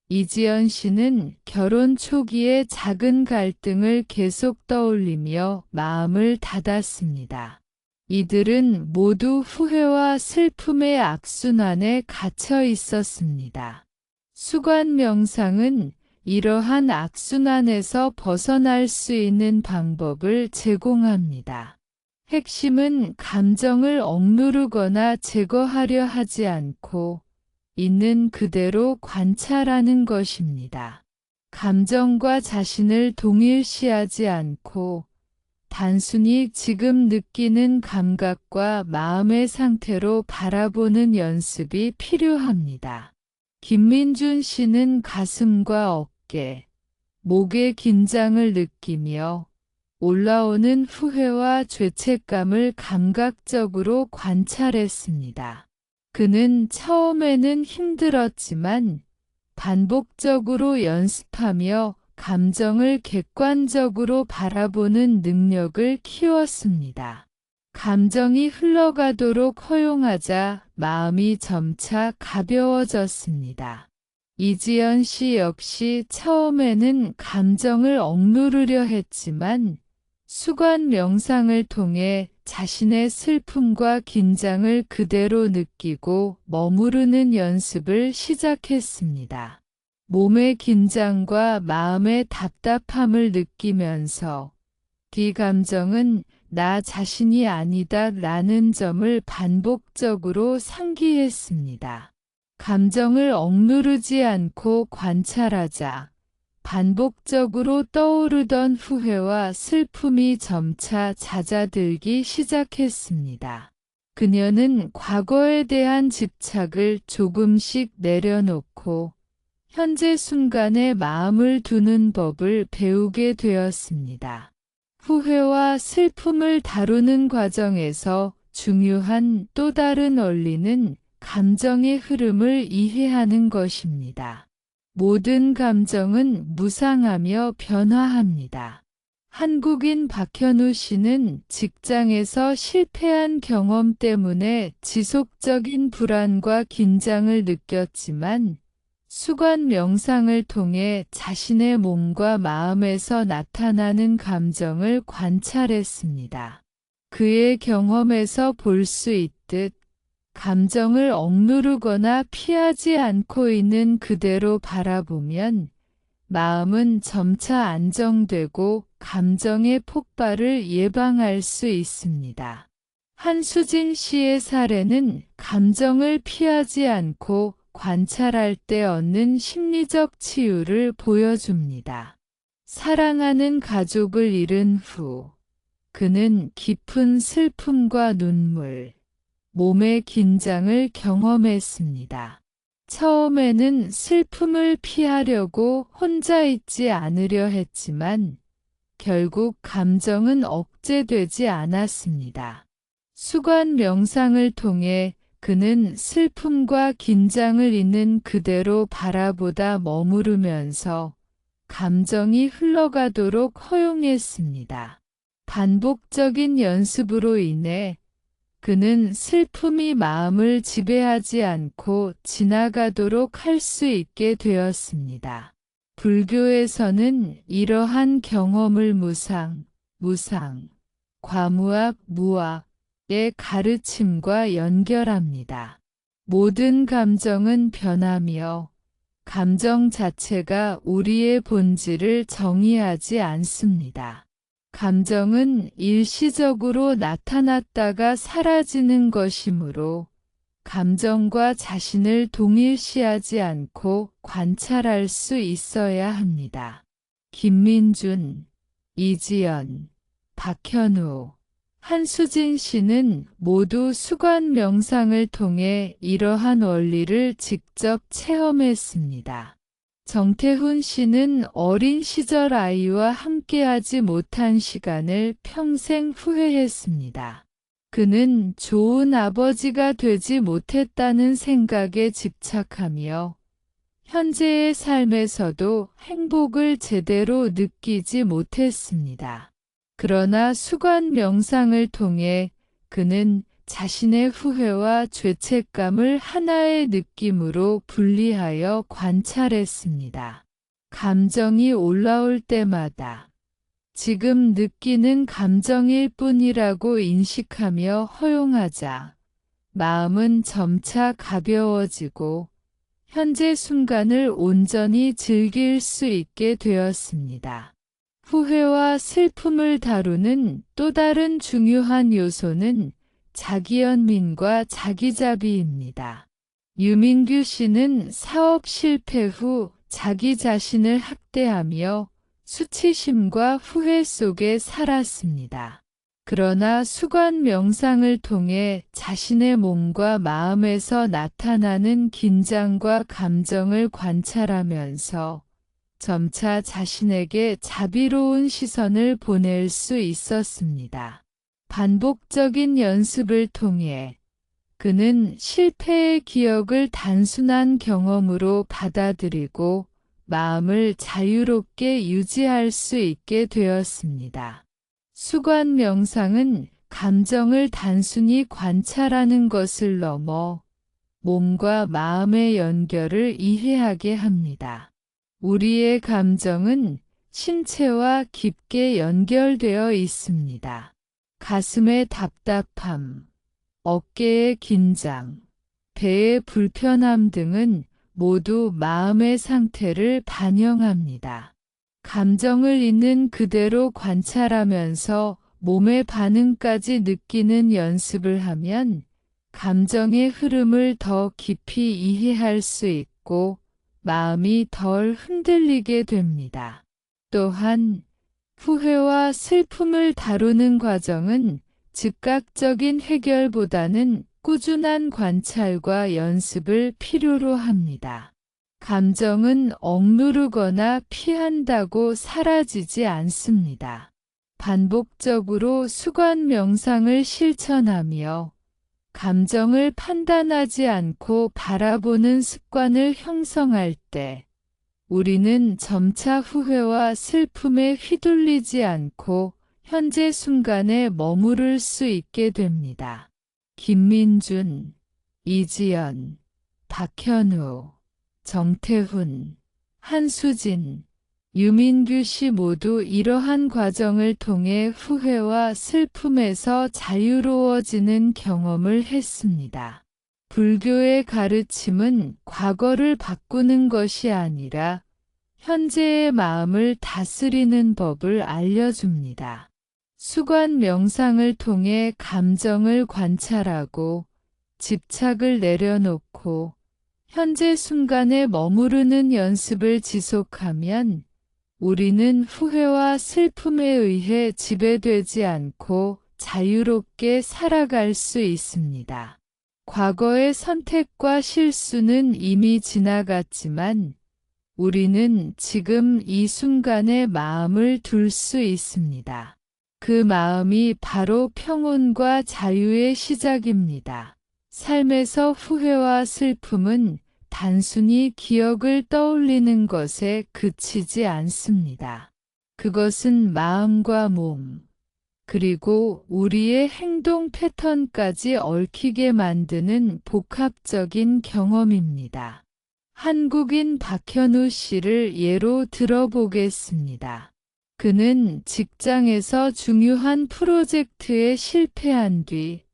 이지연 씨는 결혼 초기의 작은 갈등을 계속 떠올리며 마음을 닫았습니다. 이들은 모두 후회와 슬픔의 악순환에 갇혀 있었습니다. 수관 명상은 이러한 악순환에서 벗어날 수 있는 방법을 제공합니다. 핵심은 감정을 억누르거나 제거하려 하지 않고 있는 그대로 관찰하는 것입니다. 감정과 자신을 동일시하지 않고 단순히 지금 느끼는 감각과 마음의 상태로 바라보는 연습이 필요합니다. 김민준 씨는 가슴과 어깨, 목의 긴장을 느끼며 올라오는 후회와 죄책감을 감각적으로 관찰했습니다. 그는 처음에는 힘들었지만 반복적으로 연습하며 감정을 객관적으로 바라보는 능력을 키웠습니다. 감정이 흘러가도록 허용하자 마음이 점차 가벼워졌습니다. 이지연 씨 역시 처음에는 감정을 억누르려 했지만 수관 명상을 통해 자신의 슬픔과 긴장을 그대로 느끼고 머무르는 연습을 시작했습니다. 몸의 긴장과 마음의 답답함을 느끼면서 이 감정은 나 자신이 아니다 라는 점을 반복적으로 상기했습니다. 감정을 억누르지 않고 관찰하자 반복적으로 떠오르던 후회와 슬픔이 점차 잦아들기 시작했습니다. 그녀는 과거에 대한 집착을 조금씩 내려놓고 현재 순간에 마음을 두는 법을 배우게 되었습니다. 후회와 슬픔을 다루는 과정에서 중요한 또 다른 원리는 감정의 흐름을 이해하는 것입니다. 모든 감정은 무상하며 변화합니다. 한국인 박현우 씨는 직장에서 실패한 경험 때문에 지속적인 불안과 긴장을 느꼈지만 수관 명상을 통해 자신의 몸과 마음에서 나타나는 감정을 관찰했습니다. 그의 경험에서 볼 수 있듯 감정을 억누르거나 피하지 않고 있는 그대로 바라보면 마음은 점차 안정되고 감정의 폭발을 예방할 수 있습니다. 한수진 씨의 사례는 감정을 피하지 않고 관찰할 때 얻는 심리적 치유를 보여줍니다. 사랑하는 가족을 잃은 후 그는 깊은 슬픔과 눈물, 몸의 긴장을 경험했습니다. 처음에는 슬픔을 피하려고 혼자 있지 않으려 했지만 결국 감정은 억제되지 않았습니다. 수관 명상을 통해 그는 슬픔과 긴장을 있는 그대로 바라보다 머무르면서 감정이 흘러가도록 허용했습니다. 반복적인 연습으로 인해 그는 슬픔이 마음을 지배하지 않고 지나가도록 할 수 있게 되었습니다. 불교에서는 이러한 경험을 무상, 과무악, 무악의 가르침과 연결합니다. 모든 감정은 변하며 감정 자체가 우리의 본질을 정의하지 않습니다. 감정은 일시적으로 나타났다가 사라지는 것이므로 감정과 자신을 동일시하지 않고 관찰할 수 있어야 합니다. 김민준, 이지연, 박현우, 한수진 씨는 모두 수관 명상을 통해 이러한 원리를 직접 체험했습니다. 정태훈 씨는 어린 시절 아이와 함께하지 못한 시간을 평생 후회했습니다. 그는 좋은 아버지가 되지 못했다는 생각에 집착하며 현재의 삶에서도 행복을 제대로 느끼지 못했습니다. 그러나 수관 명상을 통해 그는 자신의 후회와 죄책감을 하나의 느낌으로 분리하여 관찰했습니다. 감정이 올라올 때마다 지금 느끼는 감정일 뿐이라고 인식하며 허용하자 마음은 점차 가벼워지고 현재 순간을 온전히 즐길 수 있게 되었습니다. 후회와 슬픔을 다루는 또 다른 중요한 요소는 자기연민과 자기자비입니다. 유민규 씨는 사업 실패 후 자기 자신을 학대하며 수치심과 후회 속에 살았습니다. 그러나 수관 명상을 통해 자신의 몸과 마음에서 나타나는 긴장과 감정을 관찰하면서 점차 자신에게 자비로운 시선을 보낼 수 있었습니다. 반복적인 연습을 통해 그는 실패의 기억을 단순한 경험으로 받아들이고 마음을 자유롭게 유지할 수 있게 되었습니다. 수관 명상은 감정을 단순히 관찰하는 것을 넘어 몸과 마음의 연결을 이해하게 합니다. 우리의 감정은 신체와 깊게 연결되어 있습니다. 가슴의 답답함, 어깨의 긴장, 배의 불편함 등은 모두 마음의 상태를 반영합니다. 감정을 있는 그대로 관찰하면서 몸의 반응까지 느끼는 연습을 하면 감정의 흐름을 더 깊이 이해할 수 있고 마음이 덜 흔들리게 됩니다. 또한 후회와 슬픔을 다루는 과정은 즉각적인 해결보다는 꾸준한 관찰과 연습을 필요로 합니다. 감정은 억누르거나 피한다고 사라지지 않습니다. 반복적으로 수관 명상을 실천하며 감정을 판단하지 않고 바라보는 습관을 형성할 때 우리는 점차 후회와 슬픔에 휘둘리지 않고 현재 순간에 머무를 수 있게 됩니다. 김민준, 이지연, 박현우, 정태훈, 한수진, 유민규 씨 모두 이러한 과정을 통해 후회와 슬픔에서 자유로워지는 경험을 했습니다. 불교의 가르침은 과거를 바꾸는 것이 아니라 현재의 마음을 다스리는 법을 알려줍니다. 수관 명상을 통해 감정을 관찰하고 집착을 내려놓고 현재 순간에 머무르는 연습을 지속하면 우리는 후회와 슬픔에 의해 지배되지 않고 자유롭게 살아갈 수 있습니다. 과거의 선택과 실수는 이미 지나갔지만 우리는 지금 이 순간에 마음을 둘 수 있습니다. 그 마음이 바로 평온과 자유의 시작입니다. 삶에서 후회와 슬픔은 단순히 기억을 떠올리는 것에 그치지 않습니다. 그것은 마음과 몸, 그리고 우리의 행동 패턴까지 얽히게 만드는 복합적인 경험입니다. 한국인 박현우 씨를 예로 들어보겠습니다. 그는 직장에서 중요한 프로젝트에 실패한 뒤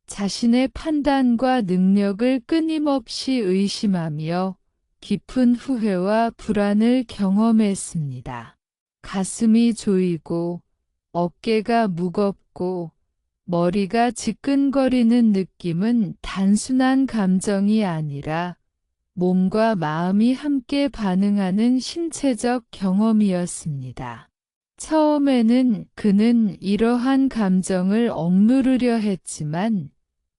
자신의 판단과 능력을 끊임없이 의심하며 깊은 후회와 불안을 경험했습니다. 가슴이 조이고 어깨가 무겁고 머리가 지끈거리는 느낌은 단순한 감정이 아니라 몸과 마음이 함께 반응하는 신체적 경험이었습니다. 처음에는 그는 이러한 감정을 억누르려 했지만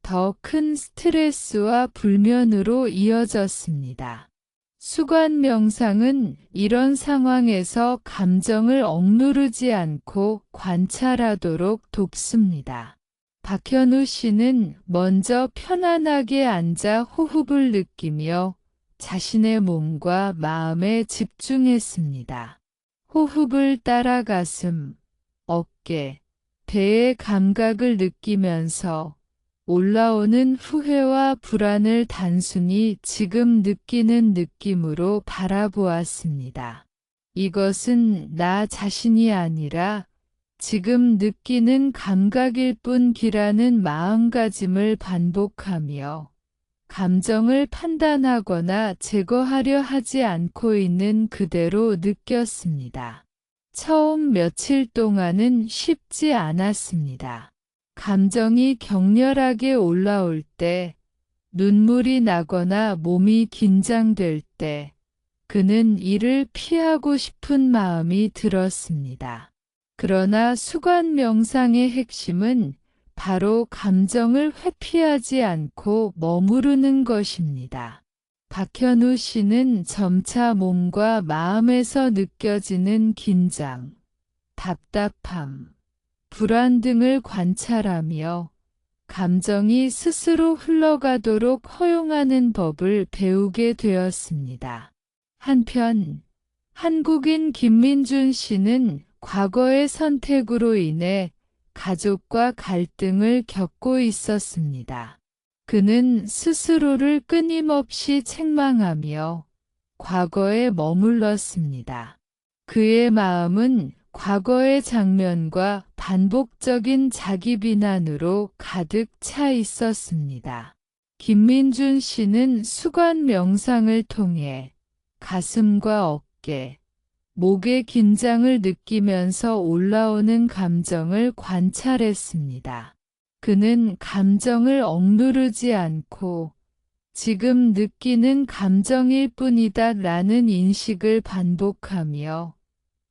더 큰 스트레스와 불면으로 이어졌습니다. 수관 명상은 이런 상황에서 감정을 억누르지 않고 관찰하도록 돕습니다. 박현우 씨는 먼저 편안하게 앉아 호흡을 느끼며 자신의 몸과 마음에 집중했습니다. 호흡을 따라 가슴, 어깨, 배의 감각을 느끼면서 올라오는 후회와 불안을 단순히 지금 느끼는 느낌으로 바라보았습니다. 이것은 나 자신이 아니라 지금 느끼는 감각일 뿐이라는 마음가짐을 반복하며 감정을 판단하거나 제거하려 하지 않고 있는 그대로 느꼈습니다. 처음 며칠 동안은 쉽지 않았습니다. 감정이 격렬하게 올라올 때, 눈물이 나거나 몸이 긴장될 때, 그는 이를 피하고 싶은 마음이 들었습니다. 그러나 수관 명상의 핵심은 바로 감정을 회피하지 않고 머무르는 것입니다. 박현우 씨는 점차 몸과 마음에서 느껴지는 긴장, 답답함, 불안 등을 관찰하며 감정이 스스로 흘러가도록 허용하는 법을 배우게 되었습니다. 한편 한국인 김민준 씨는 과거의 선택으로 인해 가족과 갈등을 겪고 있었습니다. 그는 스스로를 끊임없이 책망하며 과거에 머물렀습니다. 그의 마음은 과거의 장면과 반복적인 자기 비난으로 가득 차 있었습니다. 김민준 씨는 수관 명상을 통해 가슴과 어깨, 목의 긴장을 느끼면서 올라오는 감정을 관찰했습니다. 그는 감정을 억누르지 않고 지금 느끼는 감정일 뿐이다 라는 인식을 반복하며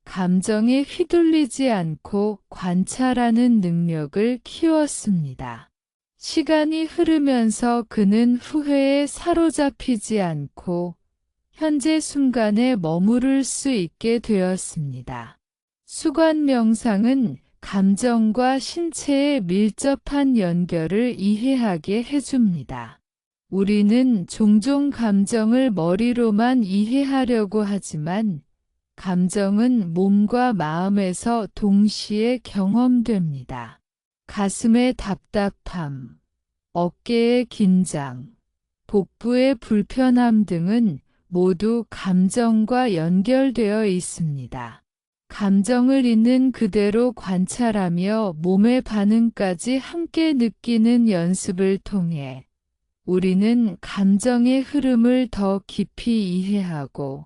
감정에 휘둘리지 않고 관찰하는 능력을 키웠습니다. 시간이 흐르면서 그는 후회에 사로잡히지 않고 현재 순간에 머무를 수 있게 되었습니다. 수관 명상은 감정과 신체의 밀접한 연결을 이해하게 해줍니다. 우리는 종종 감정을 머리로만 이해하려고 하지만 감정은 몸과 마음에서 동시에 경험됩니다. 가슴의 답답함, 어깨의 긴장, 복부의 불편함 등은 모두 감정과 연결되어 있습니다. 감정을 있는 그대로 관찰하며 몸의 반응까지 함께 느끼는 연습을 통해 우리는 감정의 흐름을 더 깊이 이해하고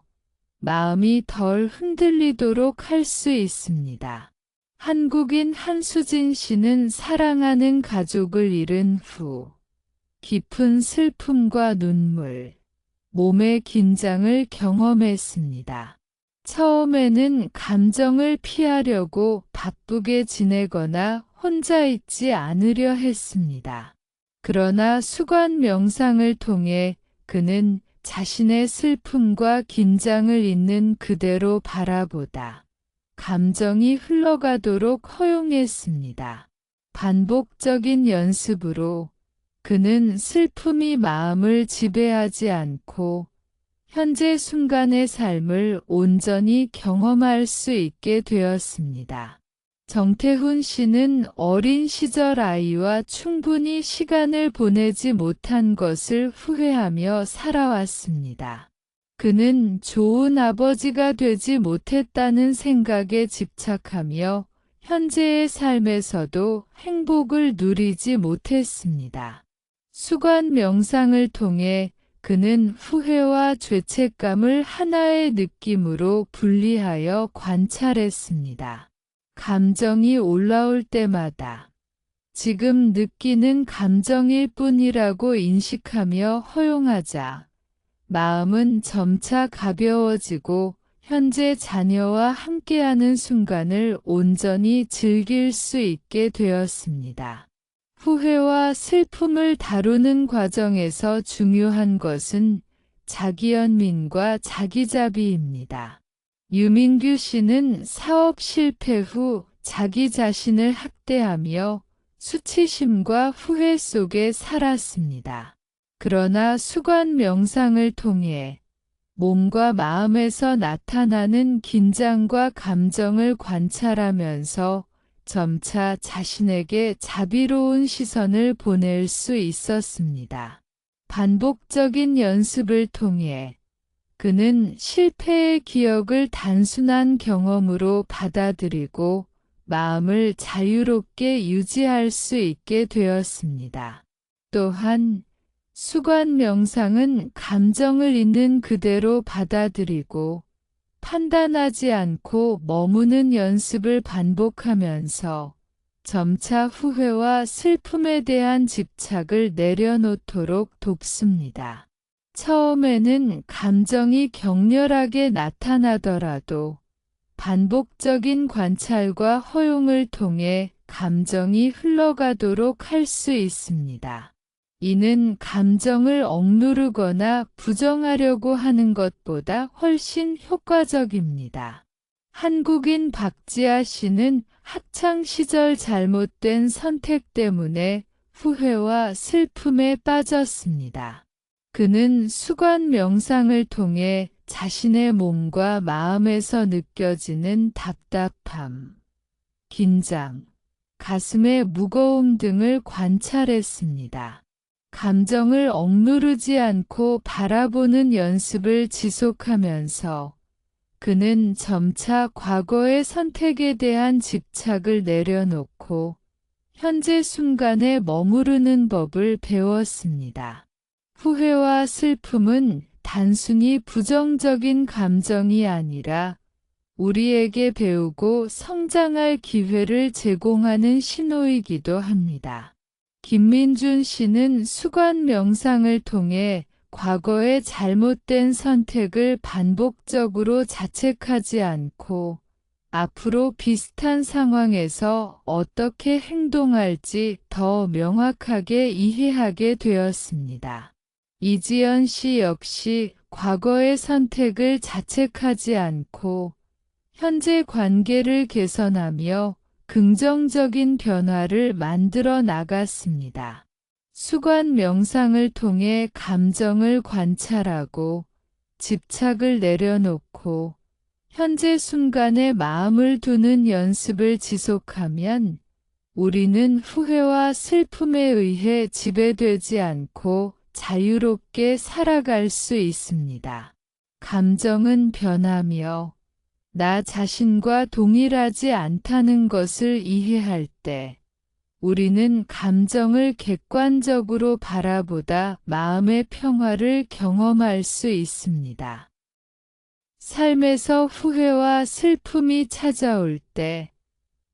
마음이 덜 흔들리도록 할 수 있습니다. 한국인 한수진 씨는 사랑하는 가족을 잃은 후 깊은 슬픔과 눈물, 몸의 긴장을 경험했습니다. 처음에는 감정을 피하려고 바쁘게 지내거나 혼자 있지 않으려 했습니다. 그러나 수관 명상을 통해 그는 자신의 슬픔과 긴장을 있는 그대로 바라보다 감정이 흘러가도록 허용했습니다. 반복적인 연습으로 그는 슬픔이 마음을 지배하지 않고 현재 순간의 삶을 온전히 경험할 수 있게 되었습니다. 정태훈 씨는 어린 시절 아이와 충분히 시간을 보내지 못한 것을 후회하며 살아왔습니다. 그는 좋은 아버지가 되지 못했다는 생각에 집착하며 현재의 삶에서도 행복을 누리지 못했습니다. 수관 명상을 통해 그는 후회와 죄책감을 하나의 느낌으로 분리하여 관찰했습니다. 감정이 올라올 때마다 지금 느끼는 감정일 뿐이라고 인식하며 허용하자 마음은 점차 가벼워지고 현재 자녀와 함께하는 순간을 온전히 즐길 수 있게 되었습니다. 후회와 슬픔을 다루는 과정에서 중요한 것은 자기연민과 자기자비입니다. 유민규 씨는 사업 실패 후 자기 자신을 학대하며 수치심과 후회 속에 살았습니다. 그러나 수관 명상을 통해 몸과 마음에서 나타나는 긴장과 감정을 관찰하면서 점차 자신에게 자비로운 시선을 보낼 수 있었습니다. 반복적인 연습을 통해 그는 실패의 기억을 단순한 경험으로 받아들이고 마음을 자유롭게 유지할 수 있게 되었습니다. 또한 수관 명상은 감정을 있는 그대로 받아들이고 판단하지 않고 머무는 연습을 반복하면서 점차 후회와 슬픔에 대한 집착을 내려놓도록 돕습니다. 처음에는 감정이 격렬하게 나타나더라도 반복적인 관찰과 허용을 통해 감정이 흘러가도록 할 수 있습니다. 이는 감정을 억누르거나 부정하려고 하는 것보다 훨씬 효과적입니다. 한국인 박지아 씨는 학창 시절 잘못된 선택 때문에 후회와 슬픔에 빠졌습니다. 그는 수관 명상을 통해 자신의 몸과 마음에서 느껴지는 답답함, 긴장, 가슴의 무거움 등을 관찰했습니다. 감정을 억누르지 않고 바라보는 연습을 지속하면서 그는 점차 과거의 선택에 대한 집착을 내려놓고 현재 순간에 머무르는 법을 배웠습니다. 후회와 슬픔은 단순히 부정적인 감정이 아니라 우리에게 배우고 성장할 기회를 제공하는 신호이기도 합니다. 김민준 씨는 수관 명상을 통해 과거의 잘못된 선택을 반복적으로 자책하지 않고 앞으로 비슷한 상황에서 어떻게 행동할지 더 명확하게 이해하게 되었습니다. 이지연 씨 역시 과거의 선택을 자책하지 않고 현재 관계를 개선하며 긍정적인 변화를 만들어 나갔습니다. 수관 명상을 통해 감정을 관찰하고 집착을 내려놓고 현재 순간에 마음을 두는 연습을 지속하면 우리는 후회와 슬픔에 의해 지배되지 않고 자유롭게 살아갈 수 있습니다. 감정은 변하며 나 자신과 동일하지 않다는 것을 이해할 때 우리는 감정을 객관적으로 바라보다 마음의 평화를 경험할 수 있습니다. 삶에서 후회와 슬픔이 찾아올 때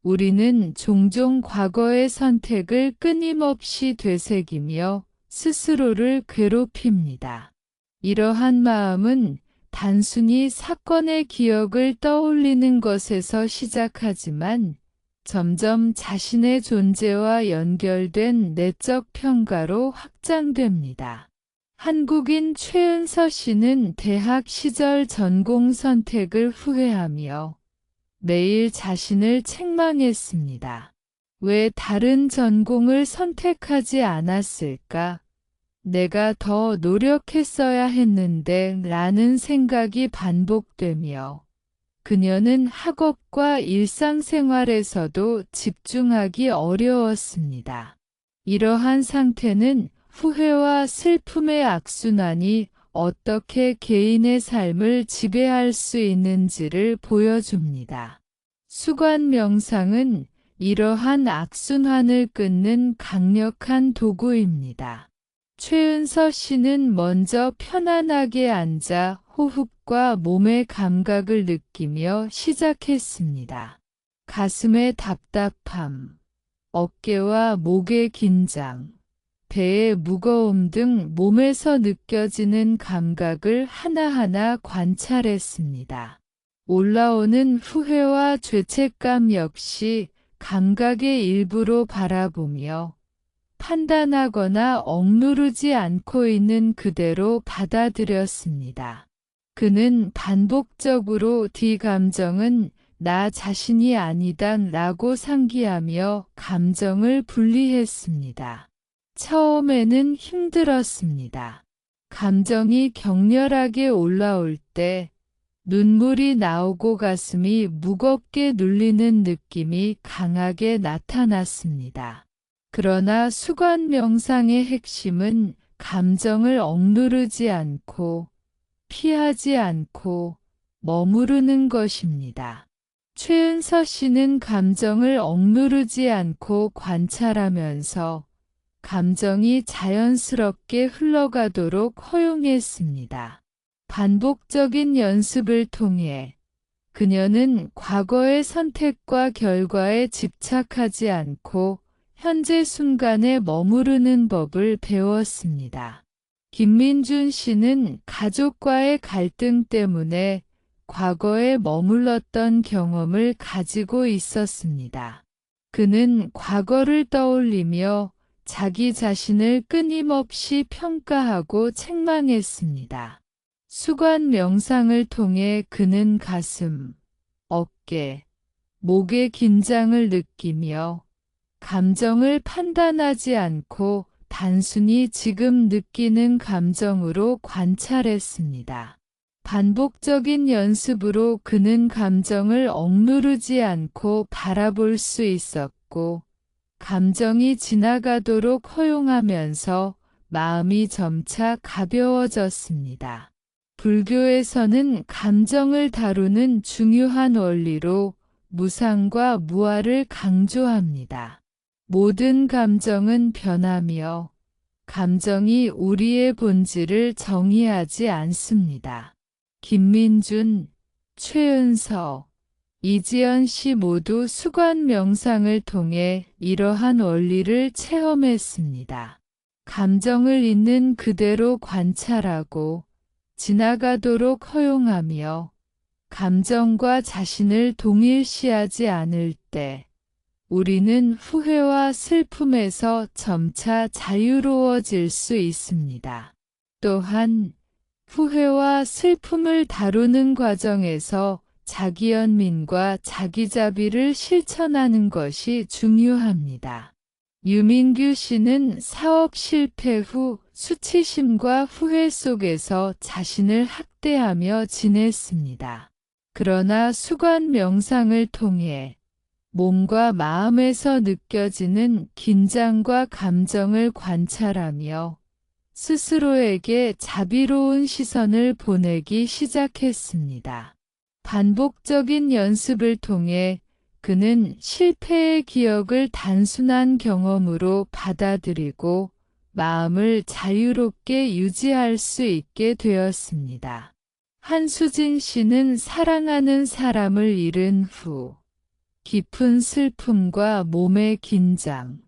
우리는 종종 과거의 선택을 끊임없이 되새기며 스스로를 괴롭힙니다. 이러한 마음은 단순히 사건의 기억을 떠올리는 것에서 시작하지만 점점 자신의 존재와 연결된 내적 평가로 확장됩니다. 한국인 최은서 씨는 대학 시절 전공 선택을 후회하며 매일 자신을 책망했습니다. 왜 다른 전공을 선택하지 않았을까? 내가 더 노력했어야 했는데 라는 생각이 반복되며 그녀는 학업과 일상생활에서도 집중하기 어려웠습니다. 이러한 상태는 후회와 슬픔의 악순환이 어떻게 개인의 삶을 지배할 수 있는지를 보여줍니다. 수관 명상은 이러한 악순환을 끊는 강력한 도구입니다. 최은서 씨는 먼저 편안하게 앉아 호흡과 몸의 감각을 느끼며 시작했습니다. 가슴의 답답함, 어깨와 목의 긴장, 배의 무거움 등 몸에서 느껴지는 감각을 하나하나 관찰했습니다. 올라오는 후회와 죄책감 역시 감각의 일부로 바라보며 판단하거나 억누르지 않고 있는 그대로 받아들였습니다. 그는 반복적으로 D 감정은 나 자신이 아니다 라고 상기하며 감정을 분리했습니다. 처음에는 힘들었습니다. 감정이 격렬하게 올라올 때 눈물이 나오고 가슴이 무겁게 눌리는 느낌이 강하게 나타났습니다. 그러나 수관 명상의 핵심은 감정을 억누르지 않고 피하지 않고 머무르는 것입니다. 최은서 씨는 감정을 억누르지 않고 관찰하면서 감정이 자연스럽게 흘러가도록 허용했습니다. 반복적인 연습을 통해 그녀는 과거의 선택과 결과에 집착하지 않고 현재 순간에 머무르는 법을 배웠습니다. 김민준 씨는 가족과의 갈등 때문에 과거에 머물렀던 경험을 가지고 있었습니다. 그는 과거를 떠올리며 자기 자신을 끊임없이 평가하고 책망했습니다. 수관 명상을 통해 그는 가슴, 어깨, 목의 긴장을 느끼며 감정을 판단하지 않고 단순히 지금 느끼는 감정으로 관찰했습니다. 반복적인 연습으로 그는 감정을 억누르지 않고 바라볼 수 있었고, 감정이 지나가도록 허용하면서 마음이 점차 가벼워졌습니다. 불교에서는 감정을 다루는 중요한 원리로 무상과 무아를 강조합니다. 모든 감정은 변하며 감정이 우리의 본질을 정의하지 않습니다. 김민준, 최은서, 이지연 씨 모두 수관 명상을 통해 이러한 원리를 체험했습니다. 감정을 있는 그대로 관찰하고 지나가도록 허용하며 감정과 자신을 동일시하지 않을 때 우리는 후회와 슬픔에서 점차 자유로워질 수 있습니다. 또한 후회와 슬픔을 다루는 과정에서 자기연민과 자기자비를 실천하는 것이 중요합니다. 유민규 씨는 사업 실패 후 수치심과 후회 속에서 자신을 학대하며 지냈습니다. 그러나 수관 명상을 통해 몸과 마음에서 느껴지는 긴장과 감정을 관찰하며 스스로에게 자비로운 시선을 보내기 시작했습니다. 반복적인 연습을 통해 그는 실패의 기억을 단순한 경험으로 받아들이고 마음을 자유롭게 유지할 수 있게 되었습니다. 한수진 씨는 사랑하는 사람을 잃은 후 깊은 슬픔과 몸의 긴장,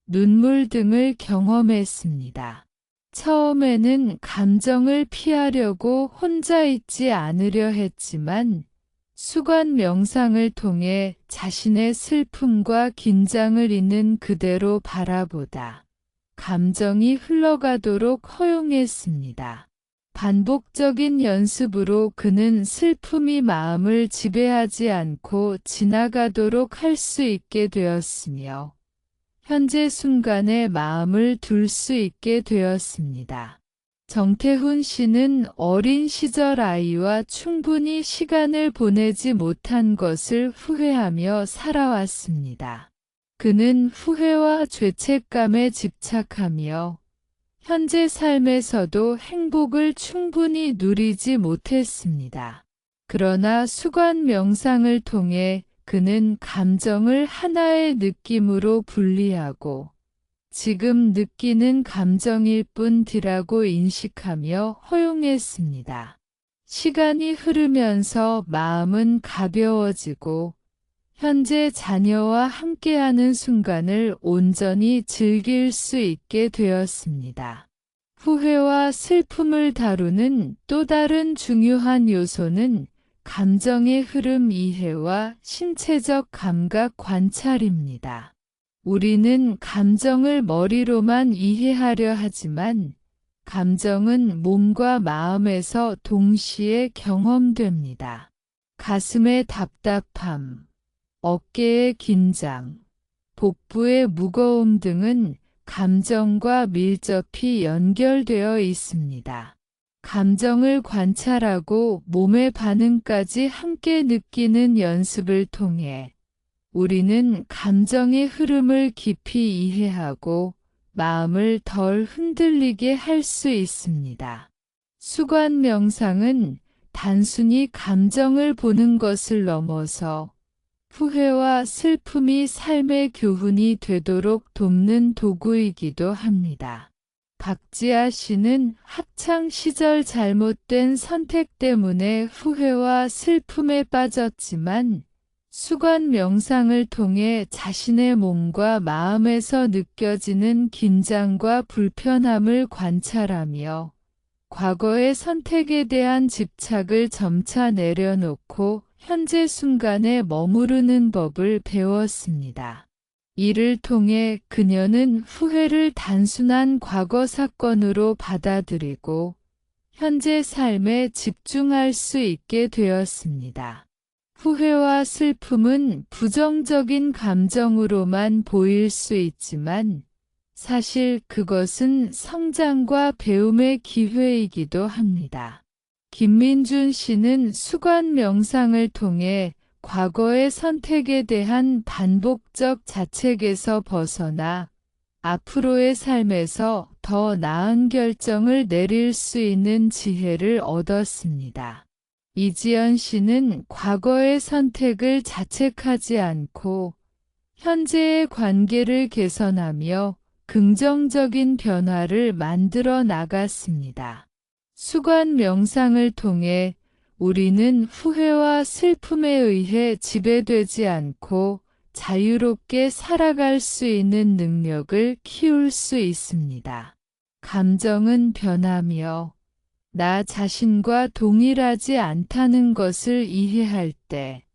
눈물 등을 경험했습니다. 처음에는 감정을 피하려고 혼자 있지 않으려 했지만 수관 명상을 통해 자신의 슬픔과 긴장을 있는 그대로 바라보다 감정이 흘러가도록 허용했습니다. 반복적인 연습으로 그는 슬픔이 마음을 지배하지 않고 지나가도록 할 수 있게 되었으며 현재 순간에 마음을 둘 수 있게 되었습니다. 정태훈 씨는 어린 시절 아이와 충분히 시간을 보내지 못한 것을 후회하며 살아왔습니다. 그는 후회와 죄책감에 집착하며 현재 삶에서도 행복을 충분히 누리지 못했습니다. 그러나 수관 명상을 통해 그는 감정을 하나의 느낌으로 분리하고 지금 느끼는 감정일 뿐이라고 인식하며 허용했습니다. 시간이 흐르면서 마음은 가벼워지고 현재 자녀와 함께하는 순간을 온전히 즐길 수 있게 되었습니다. 후회와 슬픔을 다루는 또 다른 중요한 요소는 감정의 흐름 이해와 신체적 감각 관찰입니다. 우리는 감정을 머리로만 이해하려 하지만 감정은 몸과 마음에서 동시에 경험됩니다. 가슴의 답답함, 어깨의 긴장, 복부의 무거움 등은 감정과 밀접히 연결되어 있습니다. 감정을 관찰하고 몸의 반응까지 함께 느끼는 연습을 통해 우리는 감정의 흐름을 깊이 이해하고 마음을 덜 흔들리게 할 수 있습니다. 수관 명상은 단순히 감정을 보는 것을 넘어서 후회와 슬픔이 삶의 교훈이 되도록 돕는 도구이기도 합니다. 박지아 씨는 학창 시절 잘못된 선택 때문에 후회와 슬픔에 빠졌지만 수관 명상을 통해 자신의 몸과 마음에서 느껴지는 긴장과 불편함을 관찰하며 과거의 선택에 대한 집착을 점차 내려놓고 현재 순간에 머무르는 법을 배웠습니다. 이를 통해 그녀는 후회를 단순한 과거 사건으로 받아들이고 현재 삶에 집중할 수 있게 되었습니다. 후회와 슬픔은 부정적인 감정으로만 보일 수 있지만 사실 그것은 성장과 배움의 기회이기도 합니다. 김민준 씨는 수관 명상을 통해 과거의 선택에 대한 반복적 자책에서 벗어나 앞으로의 삶에서 더 나은 결정을 내릴 수 있는 지혜를 얻었습니다. 이지연 씨는 과거의 선택을 자책하지 않고 현재의 관계를 개선하며 긍정적인 변화를 만들어 나갔습니다. 수관 명상을 통해 우리는 후회와 슬픔에 의해 지배되지 않고 자유롭게 살아갈 수 있는 능력을 키울 수 있습니다. 감정은 변하며 나 자신과 동일하지 않다는 것을 이해할 때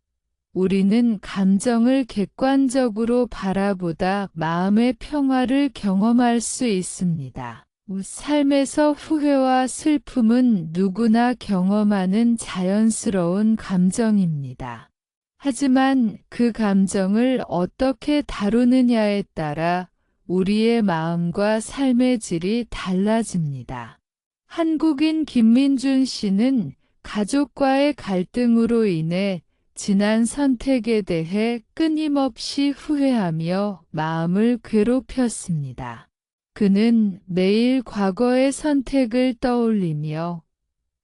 우리는 감정을 객관적으로 바라보다 마음의 평화를 경험할 수 있습니다. 삶에서 후회와 슬픔은 누구나 경험하는 자연스러운 감정입니다. 하지만 그 감정을 어떻게 다루느냐에 따라 우리의 마음과 삶의 질이 달라집니다. 한국인 김민준 씨는 가족과의 갈등으로 인해 지난 선택에 대해 끊임없이 후회하며 마음을 괴롭혔습니다. 그는 매일 과거의 선택을 떠올리며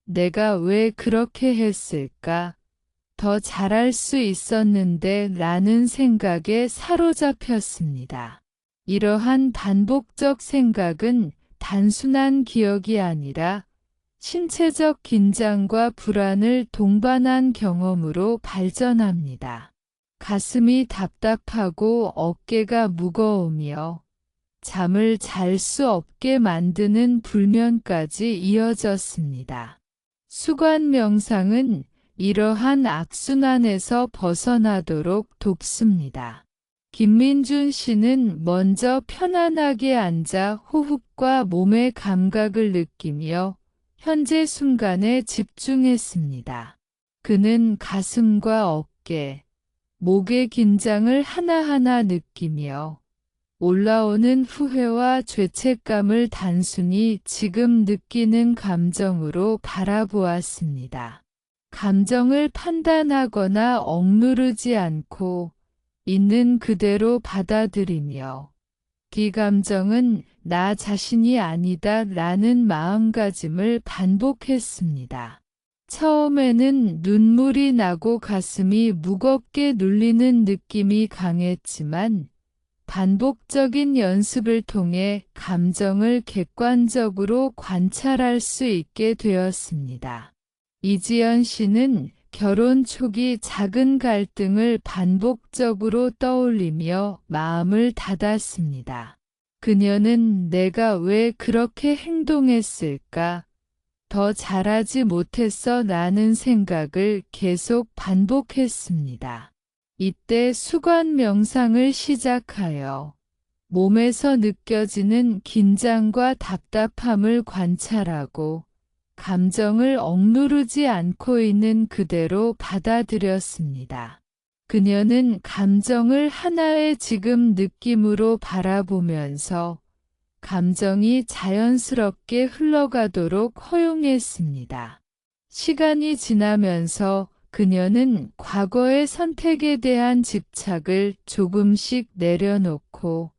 내가 왜 그렇게 했을까? 더 잘할 수 있었는데 라는 생각에 사로잡혔습니다. 이러한 반복적 생각은 단순한 기억이 아니라 신체적 긴장과 불안을 동반한 경험으로 발전합니다. 가슴이 답답하고 어깨가 무거우며 잠을 잘 수 없게 만드는 불면까지 이어졌습니다. 수관 명상은 이러한 악순환에서 벗어나도록 돕습니다. 김민준 씨는 먼저 편안하게 앉아 호흡과 몸의 감각을 느끼며 현재 순간에 집중했습니다. 그는 가슴과 어깨, 목의 긴장을 하나하나 느끼며 올라오는 후회와 죄책감을 단순히 지금 느끼는 감정으로 바라보았습니다. 감정을 판단하거나 억누르지 않고 있는 그대로 받아들이며 이 감정은 나 자신이 아니다 라는 마음가짐을 반복했습니다. 처음에는 눈물이 나고 가슴이 무겁게 눌리는 느낌이 강했지만 반복적인 연습을 통해 감정을 객관적으로 관찰할 수 있게 되었습니다. 이지연 씨는 결혼 초기 작은 갈등을 반복적으로 떠올리며 마음을 닫았습니다. 그녀는 내가 왜 그렇게 행동했을까? 더 잘하지 못했어 라는 생각을 계속 반복했습니다. 이때 수관 명상을 시작하여 몸에서 느껴지는 긴장과 답답함을 관찰하고 감정을 억누르지 않고 있는 그대로 받아들였습니다. 그녀는 감정을 하나의 지금 느낌으로 바라보면서 감정이 자연스럽게 흘러가도록 허용했습니다. 시간이 지나면서 그녀는 과거의 선택에 대한 집착을 조금씩 내려놓고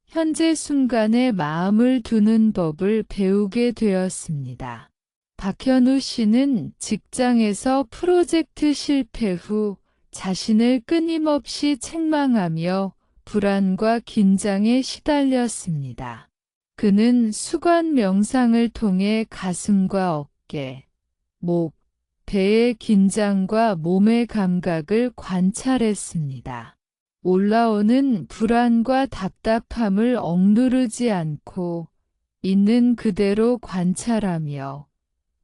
현재 순간에 마음을 두는 법을 배우게 되었습니다. 박현우 씨는 직장에서 프로젝트 실패 후 자신을 끊임없이 책망하며 불안과 긴장에 시달렸습니다. 그는 수관 명상을 통해 가슴과 어깨, 목, 배의 긴장과 몸의 감각을 관찰했습니다. 올라오는 불안과 답답함을 억누르지 않고 있는 그대로 관찰하며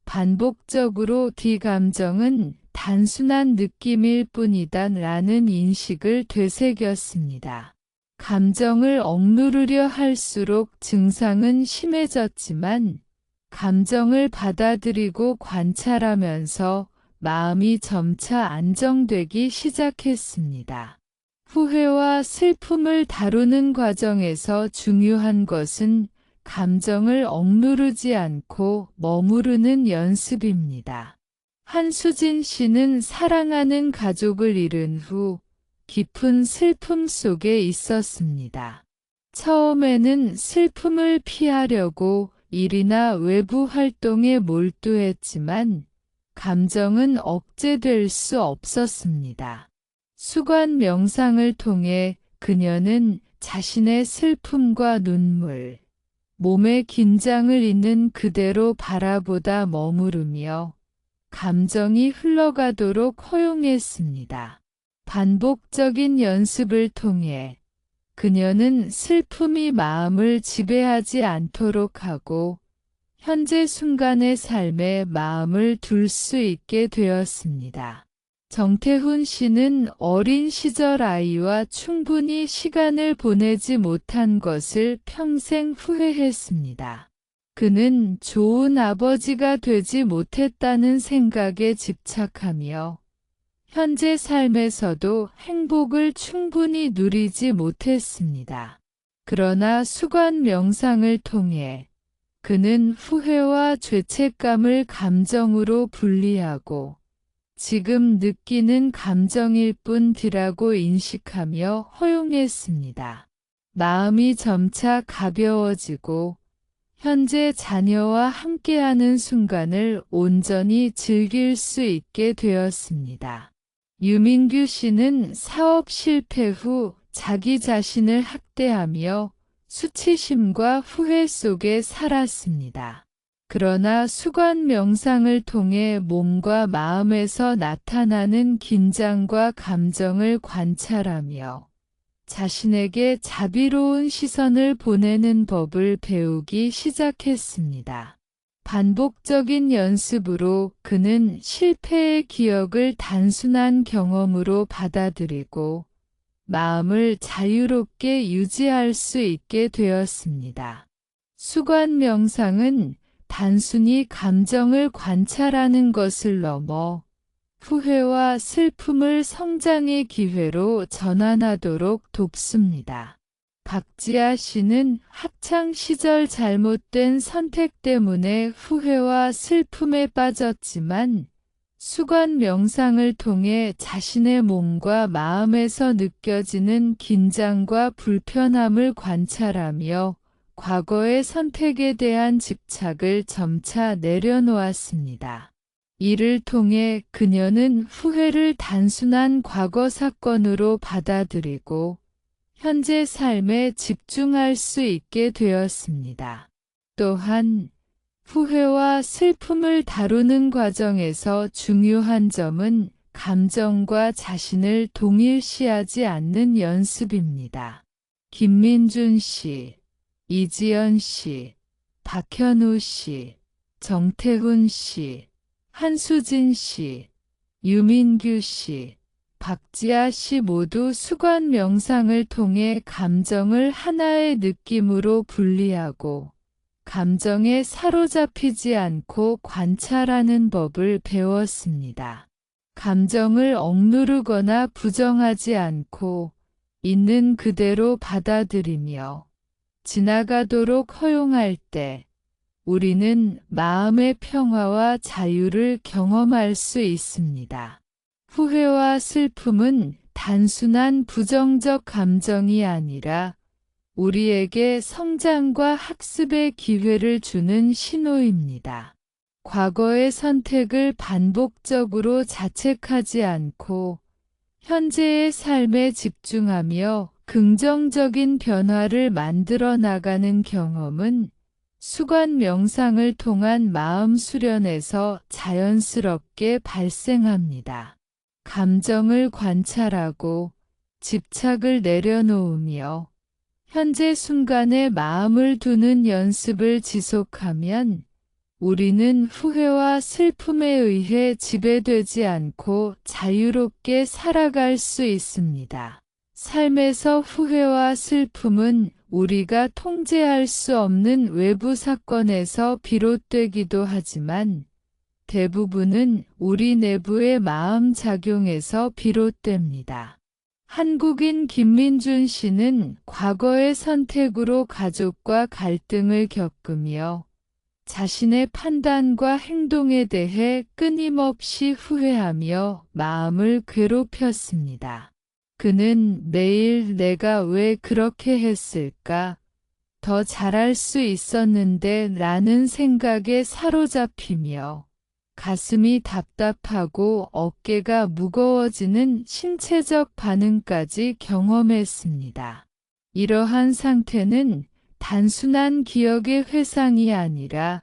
반복적으로 이 감정은 단순한 느낌일 뿐이다 라는 인식을 되새겼습니다. 감정을 억누르려 할수록 증상은 심해졌지만 감정을 받아들이고 관찰하면서 마음이 점차 안정되기 시작했습니다. 후회와 슬픔을 다루는 과정에서 중요한 것은 감정을 억누르지 않고 머무르는 연습입니다. 한수진 씨는 사랑하는 가족을 잃은 후 깊은 슬픔 속에 있었습니다. 처음에는 슬픔을 피하려고 일이나 외부 활동에 몰두했지만 감정은 억제될 수 없었습니다. 수관 명상을 통해 그녀는 자신의 슬픔과 눈물, 몸의 긴장을 있는 그대로 바라보다 머무르며 감정이 흘러가도록 허용했습니다. 반복적인 연습을 통해 그녀는 슬픔이 마음을 지배하지 않도록 하고 현재 순간의 삶에 마음을 둘 수 있게 되었습니다. 정태훈 씨는 어린 시절 아이와 충분히 시간을 보내지 못한 것을 평생 후회했습니다. 그는 좋은 아버지가 되지 못했다는 생각에 집착하며 현재 삶에서도 행복을 충분히 누리지 못했습니다. 그러나 수관 명상을 통해 그는 후회와 죄책감을 감정으로 분리하고 지금 느끼는 감정일 뿐이라고 인식하며 허용했습니다. 마음이 점차 가벼워지고 현재 자녀와 함께하는 순간을 온전히 즐길 수 있게 되었습니다. 유민규 씨는 사업 실패 후 자기 자신을 학대하며 수치심과 후회 속에 살았습니다. 그러나 수관 명상을 통해 몸과 마음에서 나타나는 긴장과 감정을 관찰하며 자신에게 자비로운 시선을 보내는 법을 배우기 시작했습니다. 반복적인 연습으로 그는 실패의 기억을 단순한 경험으로 받아들이고 마음을 자유롭게 유지할 수 있게 되었습니다. 수관 명상은 단순히 감정을 관찰하는 것을 넘어 후회와 슬픔을 성장의 기회로 전환하도록 돕습니다. 박지아 씨는 학창 시절 잘못된 선택 때문에 후회와 슬픔에 빠졌지만 수관 명상을 통해 자신의 몸과 마음에서 느껴지는 긴장과 불편함을 관찰하며 과거의 선택에 대한 집착을 점차 내려놓았습니다. 이를 통해 그녀는 후회를 단순한 과거 사건으로 받아들이고 현재 삶에 집중할 수 있게 되었습니다. 또한 후회와 슬픔을 다루는 과정에서 중요한 점은 감정과 자신을 동일시하지 않는 연습입니다. 김민준 씨, 이지연 씨, 박현우 씨, 정태훈 씨, 한수진 씨, 유민규 씨, 박지아 씨 모두 수관 명상을 통해 감정을 하나의 느낌으로 분리하고 감정에 사로잡히지 않고 관찰하는 법을 배웠습니다. 감정을 억누르거나 부정하지 않고 있는 그대로 받아들이며 지나가도록 허용할 때 우리는 마음의 평화와 자유를 경험할 수 있습니다. 후회와 슬픔은 단순한 부정적 감정이 아니라 우리에게 성장과 학습의 기회를 주는 신호입니다. 과거의 선택을 반복적으로 자책하지 않고 현재의 삶에 집중하며 긍정적인 변화를 만들어 나가는 경험은 수관 명상을 통한 마음 수련에서 자연스럽게 발생합니다. 감정을 관찰하고 집착을 내려놓으며 현재 순간에 마음을 두는 연습을 지속하면 우리는 후회와 슬픔에 의해 지배되지 않고 자유롭게 살아갈 수 있습니다. 삶에서 후회와 슬픔은 우리가 통제할 수 없는 외부 사건에서 비롯되기도 하지만 대부분은 우리 내부의 마음 작용에서 비롯됩니다. 한국인 김민준 씨는 과거의 선택으로 가족과 갈등을 겪으며 자신의 판단과 행동에 대해 끊임없이 후회하며 마음을 괴롭혔습니다. 그는 매일 내가 왜 그렇게 했을까? 더 잘할 수 있었는데 라는 생각에 사로잡히며 가슴이 답답하고 어깨가 무거워지는 신체적 반응까지 경험했습니다. 이러한 상태는 단순한 기억의 회상이 아니라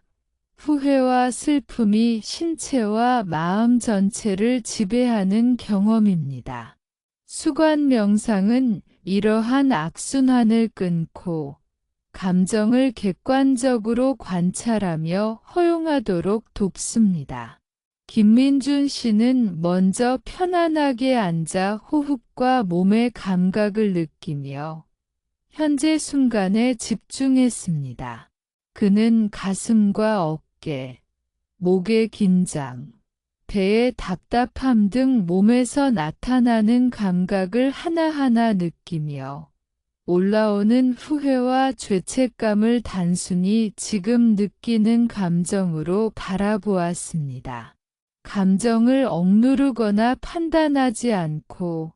후회와 슬픔이 신체와 마음 전체를 지배하는 경험입니다. 수관 명상은 이러한 악순환을 끊고 감정을 객관적으로 관찰하며 허용하도록 돕습니다. 김민준 씨는 먼저 편안하게 앉아 호흡과 몸의 감각을 느끼며 현재 순간에 집중했습니다. 그는 가슴과 어깨, 목의 긴장, 배의 답답함 등 몸에서 나타나는 감각을 하나하나 느끼며 올라오는 후회와 죄책감을 단순히 지금 느끼는 감정으로 바라보았습니다. 감정을 억누르거나 판단하지 않고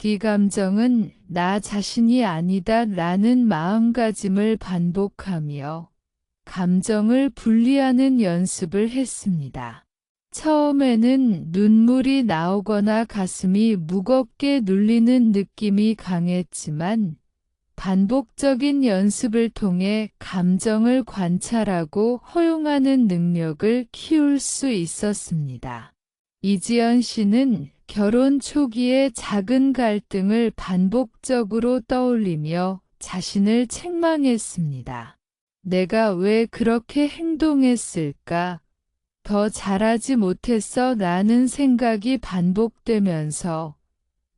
이 감정은 나 자신이 아니다 라는 마음가짐을 반복하며 감정을 분리하는 연습을 했습니다. 처음에는 눈물이 나오거나 가슴이 무겁게 눌리는 느낌이 강했지만 반복적인 연습을 통해 감정을 관찰하고 허용하는 능력을 키울 수 있었습니다. 이지연 씨는 결혼 초기의 작은 갈등을 반복적으로 떠올리며 자신을 책망했습니다. 내가 왜 그렇게 행동했을까? 더 잘하지 못했어 라는 생각이 반복되면서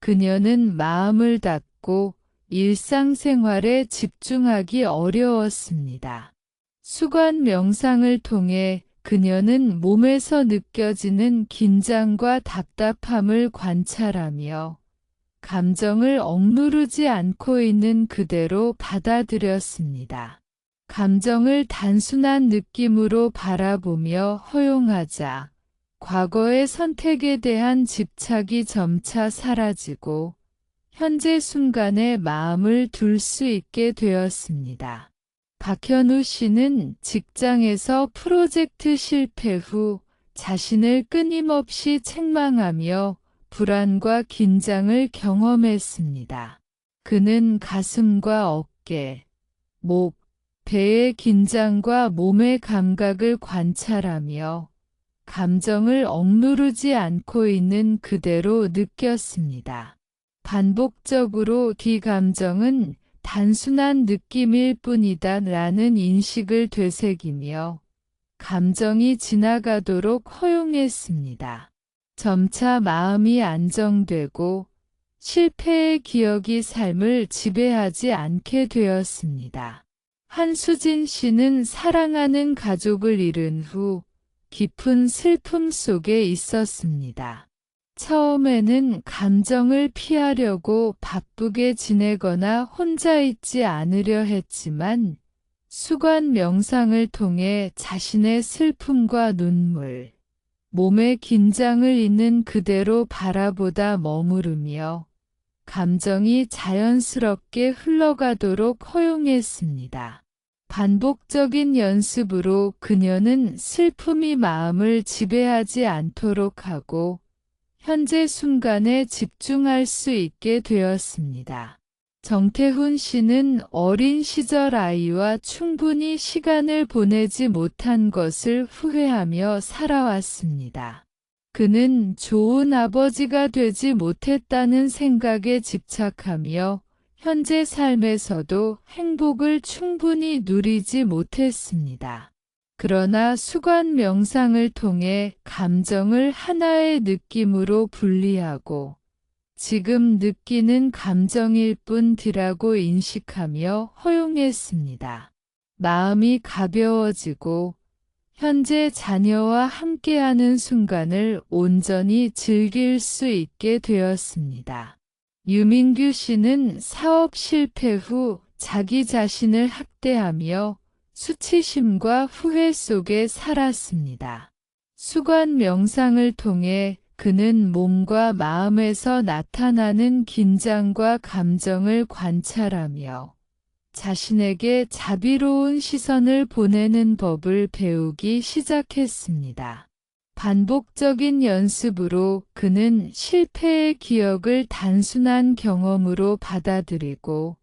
그녀는 마음을 닫고 일상생활에 집중하기 어려웠습니다. 수관 명상을 통해 그녀는 몸에서 느껴지는 긴장과 답답함을 관찰하며 감정을 억누르지 않고 있는 그대로 받아들였습니다. 감정을 단순한 느낌으로 바라보며 허용하자 과거의 선택에 대한 집착이 점차 사라지고 현재 순간에 마음을 둘 수 있게 되었습니다. 박현우 씨는 직장에서 프로젝트 실패 후 자신을 끊임없이 책망하며 불안과 긴장을 경험했습니다. 그는 가슴과 어깨, 목, 배의 긴장과 몸의 감각을 관찰하며 감정을 억누르지 않고 있는 그대로 느꼈습니다. 반복적으로 이 감정은 단순한 느낌일 뿐이다 라는 인식을 되새기며 감정이 지나가도록 허용했습니다. 점차 마음이 안정되고 실패의 기억이 삶을 지배하지 않게 되었습니다. 한수진 씨는 사랑하는 가족을 잃은 후 깊은 슬픔 속에 있었습니다. 처음에는 감정을 피하려고 바쁘게 지내거나 혼자 있지 않으려 했지만 수관 명상을 통해 자신의 슬픔과 눈물, 몸의 긴장을 있는 그대로 바라보다 머무르며 감정이 자연스럽게 흘러가도록 허용했습니다. 반복적인 연습으로 그녀는 슬픔이 마음을 지배하지 않도록 하고 현재 순간에 집중할 수 있게 되었습니다. 정태훈 씨는 어린 시절 아이와 충분히 시간을 보내지 못한 것을 후회하며 살아왔습니다. 그는 좋은 아버지가 되지 못했다는 생각에 집착하며 현재 삶에서도 행복을 충분히 누리지 못했습니다. 그러나 수관 명상을 통해 감정을 하나의 느낌으로 분리하고 지금 느끼는 감정일 뿐이라고 인식하며 허용했습니다. 마음이 가벼워지고 현재 자녀와 함께하는 순간을 온전히 즐길 수 있게 되었습니다. 유민규 씨는 사업 실패 후 자기 자신을 학대하며 수치심과 후회 속에 살았습니다. 수관 명상을 통해 그는 몸과 마음에서 나타나는 긴장과 감정을 관찰하며 자신에게 자비로운 시선을 보내는 법을 배우기 시작했습니다. 반복적인 연습으로 그는 실패의 기억을 단순한 경험으로 받아들이고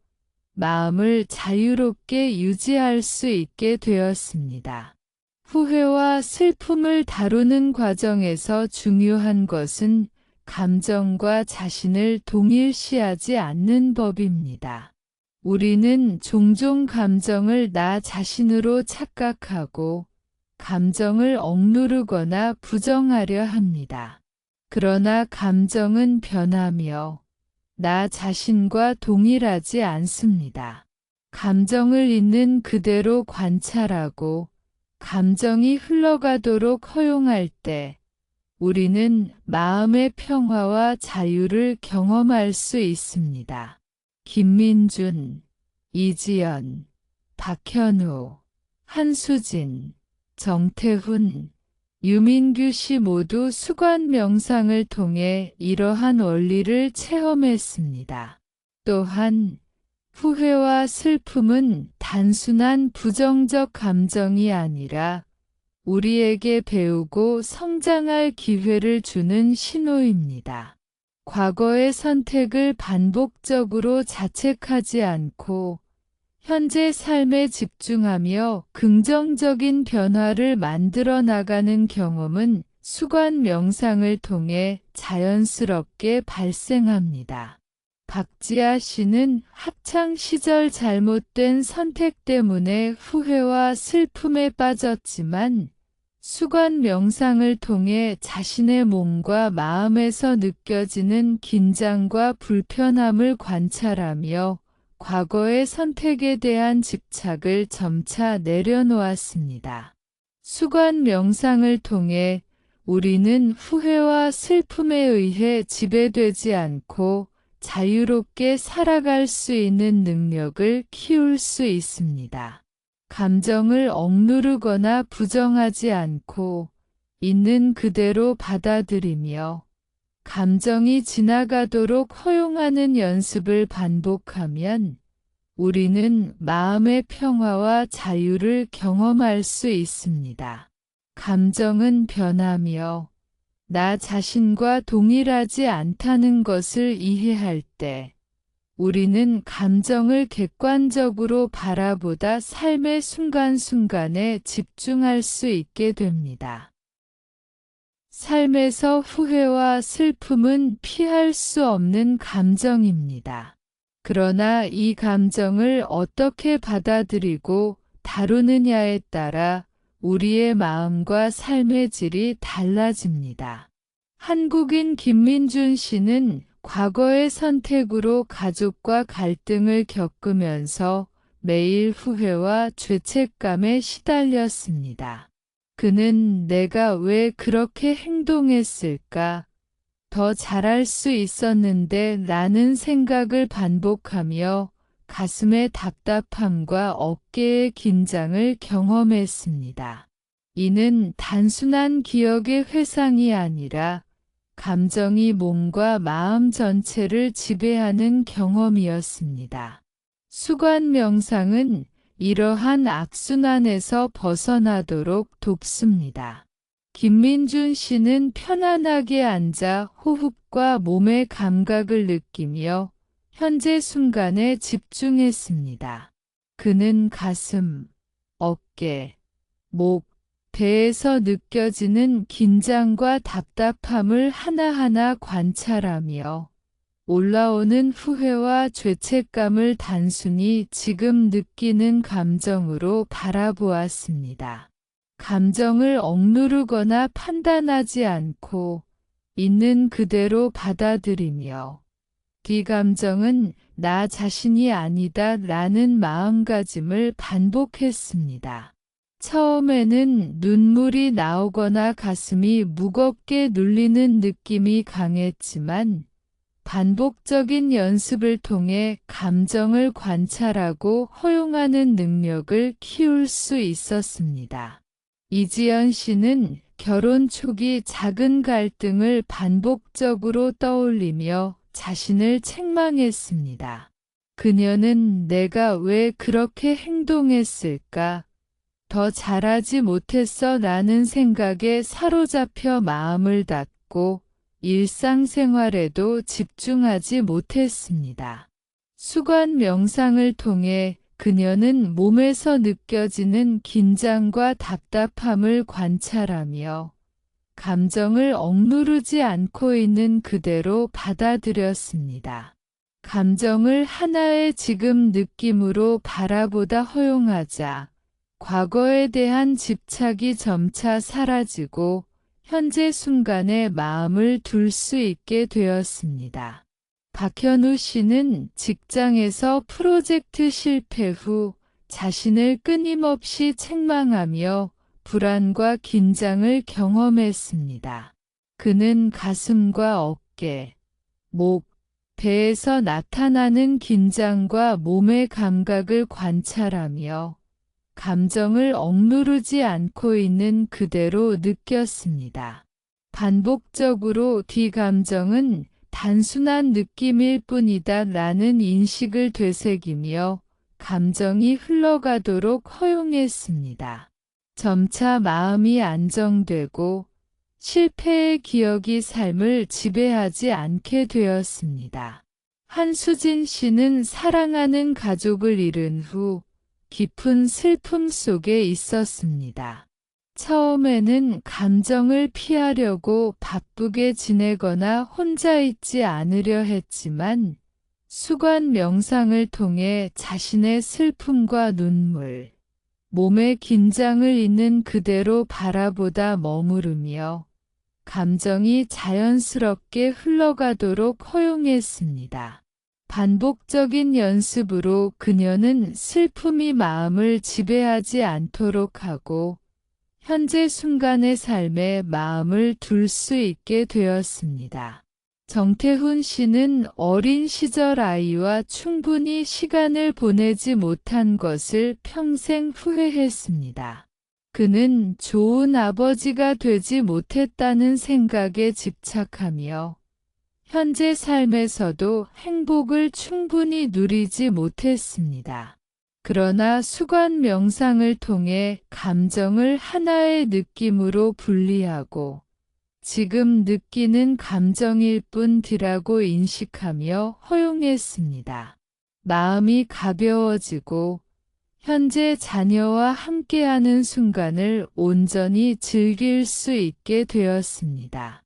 마음을 자유롭게 유지할 수 있게 되었습니다. 후회와 슬픔을 다루는 과정에서 중요한 것은 감정과 자신을 동일시하지 않는 법입니다. 우리는 종종 감정을 나 자신으로 착각하고 감정을 억누르거나 부정하려 합니다. 그러나 감정은 변하며 나 자신과 동일하지 않습니다. 감정을 있는 그대로 관찰하고 감정이 흘러가도록 허용할 때 우리는 마음의 평화와 자유를 경험할 수 있습니다. 김민준, 이지연, 박현우, 한수진, 정태훈, 유민규 씨 모두 수관 명상을 통해 이러한 원리를 체험했습니다. 또한 후회와 슬픔은 단순한 부정적 감정이 아니라 우리에게 배우고 성장할 기회를 주는 신호입니다. 과거의 선택을 반복적으로 자책하지 않고 현재 삶에 집중하며 긍정적인 변화를 만들어 나가는 경험은 수관 명상을 통해 자연스럽게 발생합니다. 박지아 씨는 학창 시절 잘못된 선택 때문에 후회와 슬픔에 빠졌지만 수관 명상을 통해 자신의 몸과 마음에서 느껴지는 긴장과 불편함을 관찰하며 과거의 선택에 대한 집착을 점차 내려놓았습니다. 수관 명상을 통해 우리는 후회와 슬픔에 의해 지배되지 않고 자유롭게 살아갈 수 있는 능력을 키울 수 있습니다. 감정을 억누르거나 부정하지 않고 있는 그대로 받아들이며 감정이 지나가도록 허용하는 연습을 반복하면 우리는 마음의 평화와 자유를 경험할 수 있습니다. 감정은 변하며 나 자신과 동일하지 않다는 것을 이해할 때 우리는 감정을 객관적으로 바라보다 삶의 순간순간에 집중할 수 있게 됩니다. 삶에서 후회와 슬픔은 피할 수 없는 감정입니다. 그러나 이 감정을 어떻게 받아들이고 다루느냐에 따라 우리의 마음과 삶의 질이 달라집니다. 한국인 김민준 씨는 과거의 선택으로 가족과 갈등을 겪으면서 매일 후회와 죄책감에 시달렸습니다. 그는 내가 왜 그렇게 행동했을까? 더 잘할 수 있었는데 라는 생각을 반복하며 가슴의 답답함과 어깨의 긴장을 경험했습니다. 이는 단순한 기억의 회상이 아니라 감정이 몸과 마음 전체를 지배하는 경험이었습니다. 수관 명상은 이러한 악순환에서 벗어나도록 돕습니다. 김민준 씨는 편안하게 앉아 호흡과 몸의 감각을 느끼며 현재 순간에 집중했습니다. 그는 가슴, 어깨, 목, 배에서 느껴지는 긴장과 답답함을 하나하나 관찰하며 올라오는 후회와 죄책감을 단순히 지금 느끼는 감정으로 바라보았습니다. 감정을 억누르거나 판단하지 않고 있는 그대로 받아들이며 이 감정은 나 자신이 아니다 라는 마음가짐을 반복했습니다. 처음에는 눈물이 나오거나 가슴이 무겁게 눌리는 느낌이 강했지만 반복적인 연습을 통해 감정을 관찰하고 허용하는 능력을 키울 수 있었습니다. 이지연 씨는 결혼 초기 작은 갈등을 반복적으로 떠올리며 자신을 책망했습니다. 그녀는 내가 왜 그렇게 행동했을까? 더 잘하지 못했어 라는 생각에 사로잡혀 마음을 닫고 일상생활에도 집중하지 못했습니다. 수관 명상을 통해 그녀는 몸에서 느껴지는 긴장과 답답함을 관찰하며 감정을 억누르지 않고 있는 그대로 받아들였습니다. 감정을 하나의 지금 느낌으로 바라보다 허용하자 과거에 대한 집착이 점차 사라지고 현재 순간에 마음을 둘 수 있게 되었습니다. 박현우 씨는 직장에서 프로젝트 실패 후 자신을 끊임없이 책망하며 불안과 긴장을 경험했습니다. 그는 가슴과 어깨, 목, 배에서 나타나는 긴장과 몸의 감각을 관찰하며 감정을 억누르지 않고 있는 그대로 느꼈습니다. 반복적으로 뒤 감정은 단순한 느낌일 뿐이다 라는 인식을 되새기며 감정이 흘러가도록 허용했습니다. 점차 마음이 안정되고 실패의 기억이 삶을 지배하지 않게 되었습니다. 한수진 씨는 사랑하는 가족을 잃은 후 깊은 슬픔 속에 있었습니다. 처음에는 감정을 피하려고 바쁘게 지내거나 혼자 있지 않으려 했지만 수관 명상을 통해 자신의 슬픔과 눈물, 몸의 긴장을 있는 그대로 바라보다 머무르며 감정이 자연스럽게 흘러가도록 허용했습니다. 반복적인 연습으로 그녀는 슬픔이 마음을 지배하지 않도록 하고 현재 순간의 삶에 마음을 둘 수 있게 되었습니다. 정태훈 씨는 어린 시절 아이와 충분히 시간을 보내지 못한 것을 평생 후회했습니다. 그는 좋은 아버지가 되지 못했다는 생각에 집착하며 현재 삶에서도 행복을 충분히 누리지 못했습니다. 그러나 수관 명상을 통해 감정을 하나의 느낌으로 분리하고 지금 느끼는 감정일 뿐이라고 인식하며 허용했습니다. 마음이 가벼워지고 현재 자녀와 함께하는 순간을 온전히 즐길 수 있게 되었습니다.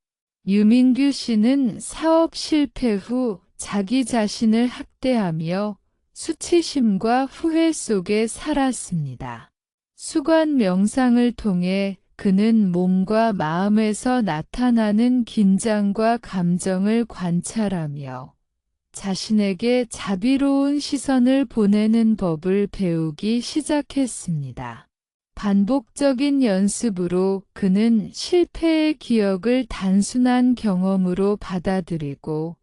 유민규 씨는 사업 실패 후 자기 자신을 학대하며 수치심과 후회 속에 살았습니다. 수관 명상을 통해 그는 몸과 마음에서 나타나는 긴장과 감정을 관찰하며 자신에게 자비로운 시선을 보내는 법을 배우기 시작했습니다. 반복적인 연습으로 그는 실패의 기억을 단순한 경험으로 받아들이고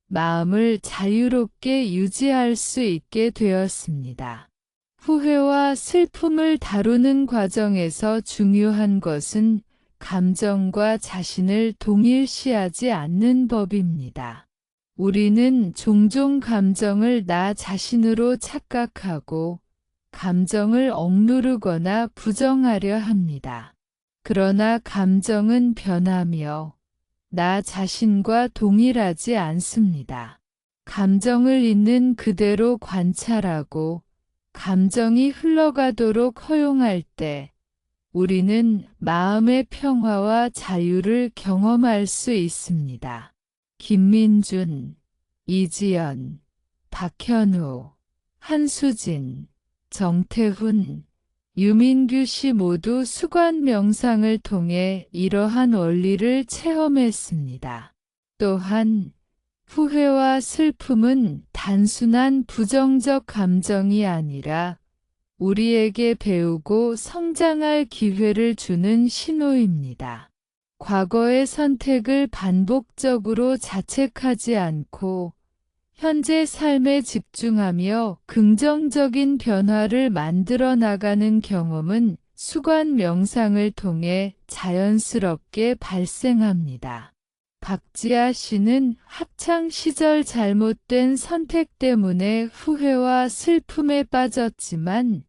마음을 자유롭게 유지할 수 있게 되었습니다. 후회와 슬픔을 다루는 과정에서 중요한 것은 감정과 자신을 동일시하지 않는 법입니다. 우리는 종종 감정을 나 자신으로 착각하고 감정을 억누르거나 부정하려 합니다. 그러나 감정은 변하며 나 자신과 동일하지 않습니다. 감정을 있는 그대로 관찰하고 감정이 흘러가도록 허용할 때 우리는 마음의 평화와 자유를 경험할 수 있습니다. 김민준, 이지연, 박현우, 한수진, 정태훈, 유민규 씨 모두 수관 명상을 통해 이러한 원리를 체험했습니다. 또한 후회와 슬픔은 단순한 부정적 감정이 아니라 우리에게 배우고 성장할 기회를 주는 신호입니다. 과거의 선택을 반복적으로 자책하지 않고 현재 삶에 집중하며 긍정적인 변화를 만들어 나가는 경험은 수관 명상을 통해 자연스럽게 발생합니다. 박지아 씨는 학창 시절 잘못된 선택 때문에 후회와 슬픔에 빠졌지만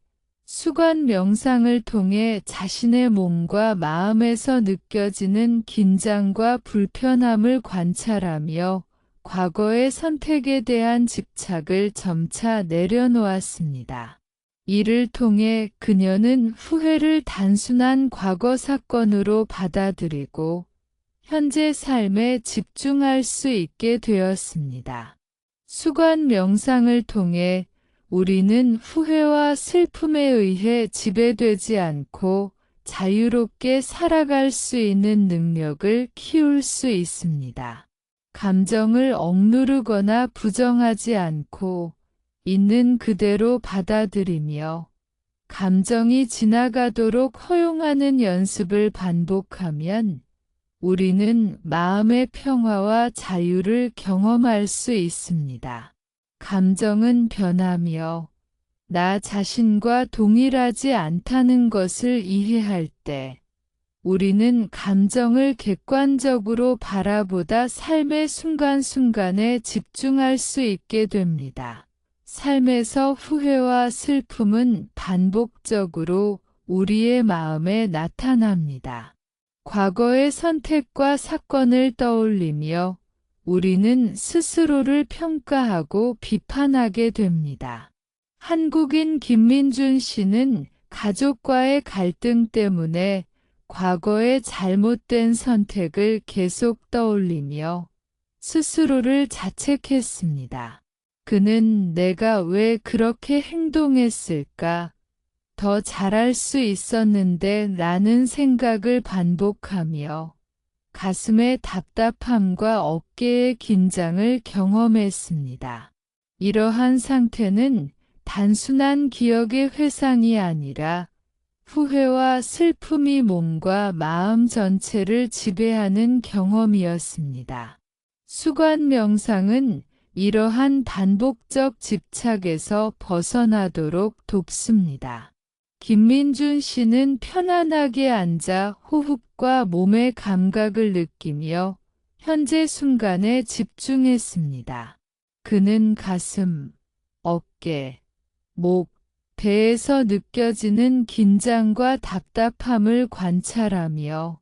수관 명상을 통해 자신의 몸과 마음에서 느껴지는 긴장과 불편함을 관찰하며 과거의 선택에 대한 집착을 점차 내려놓았습니다. 이를 통해 그녀는 후회를 단순한 과거 사건으로 받아들이고 현재 삶에 집중할 수 있게 되었습니다. 수관 명상을 통해 우리는 후회와 슬픔에 의해 지배되지 않고 자유롭게 살아갈 수 있는 능력을 키울 수 있습니다. 감정을 억누르거나 부정하지 않고 있는 그대로 받아들이며 감정이 지나가도록 허용하는 연습을 반복하면 우리는 마음의 평화와 자유를 경험할 수 있습니다. 감정은 변하며 나 자신과 동일하지 않다는 것을 이해할 때 우리는 감정을 객관적으로 바라보다 삶의 순간순간에 집중할 수 있게 됩니다. 삶에서 후회와 슬픔은 반복적으로 우리의 마음에 나타납니다. 과거의 선택과 사건을 떠올리며 우리는 스스로를 평가하고 비판하게 됩니다. 한국인 김민준 씨는 가족과의 갈등 때문에 과거의 잘못된 선택을 계속 떠올리며 스스로를 자책했습니다. 그는 내가 왜 그렇게 행동했을까? 더 잘할 수 있었는데 라는 생각을 반복하며 가슴의 답답함과 어깨의 긴장을 경험했습니다. 이러한 상태는 단순한 기억의 회상이 아니라 후회와 슬픔이 몸과 마음 전체를 지배하는 경험이었습니다. 수관 명상은 이러한 반복적 집착에서 벗어나도록 돕습니다. 김민준 씨는 편안하게 앉아 호흡과 몸의 감각을 느끼며 현재 순간에 집중했습니다. 그는 가슴, 어깨, 목, 배에서 느껴지는 긴장과 답답함을 관찰하며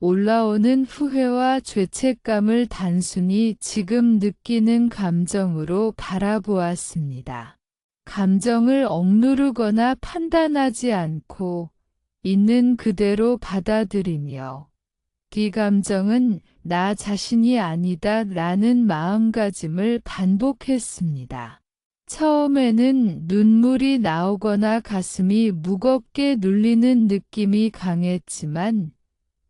올라오는 후회와 죄책감을 단순히 지금 느끼는 감정으로 바라보았습니다. 감정을 억누르거나 판단하지 않고 있는 그대로 받아들이며 이 감정은 나 자신이 아니다 라는 마음가짐을 반복했습니다. 처음에는 눈물이 나오거나 가슴이 무겁게 눌리는 느낌이 강했지만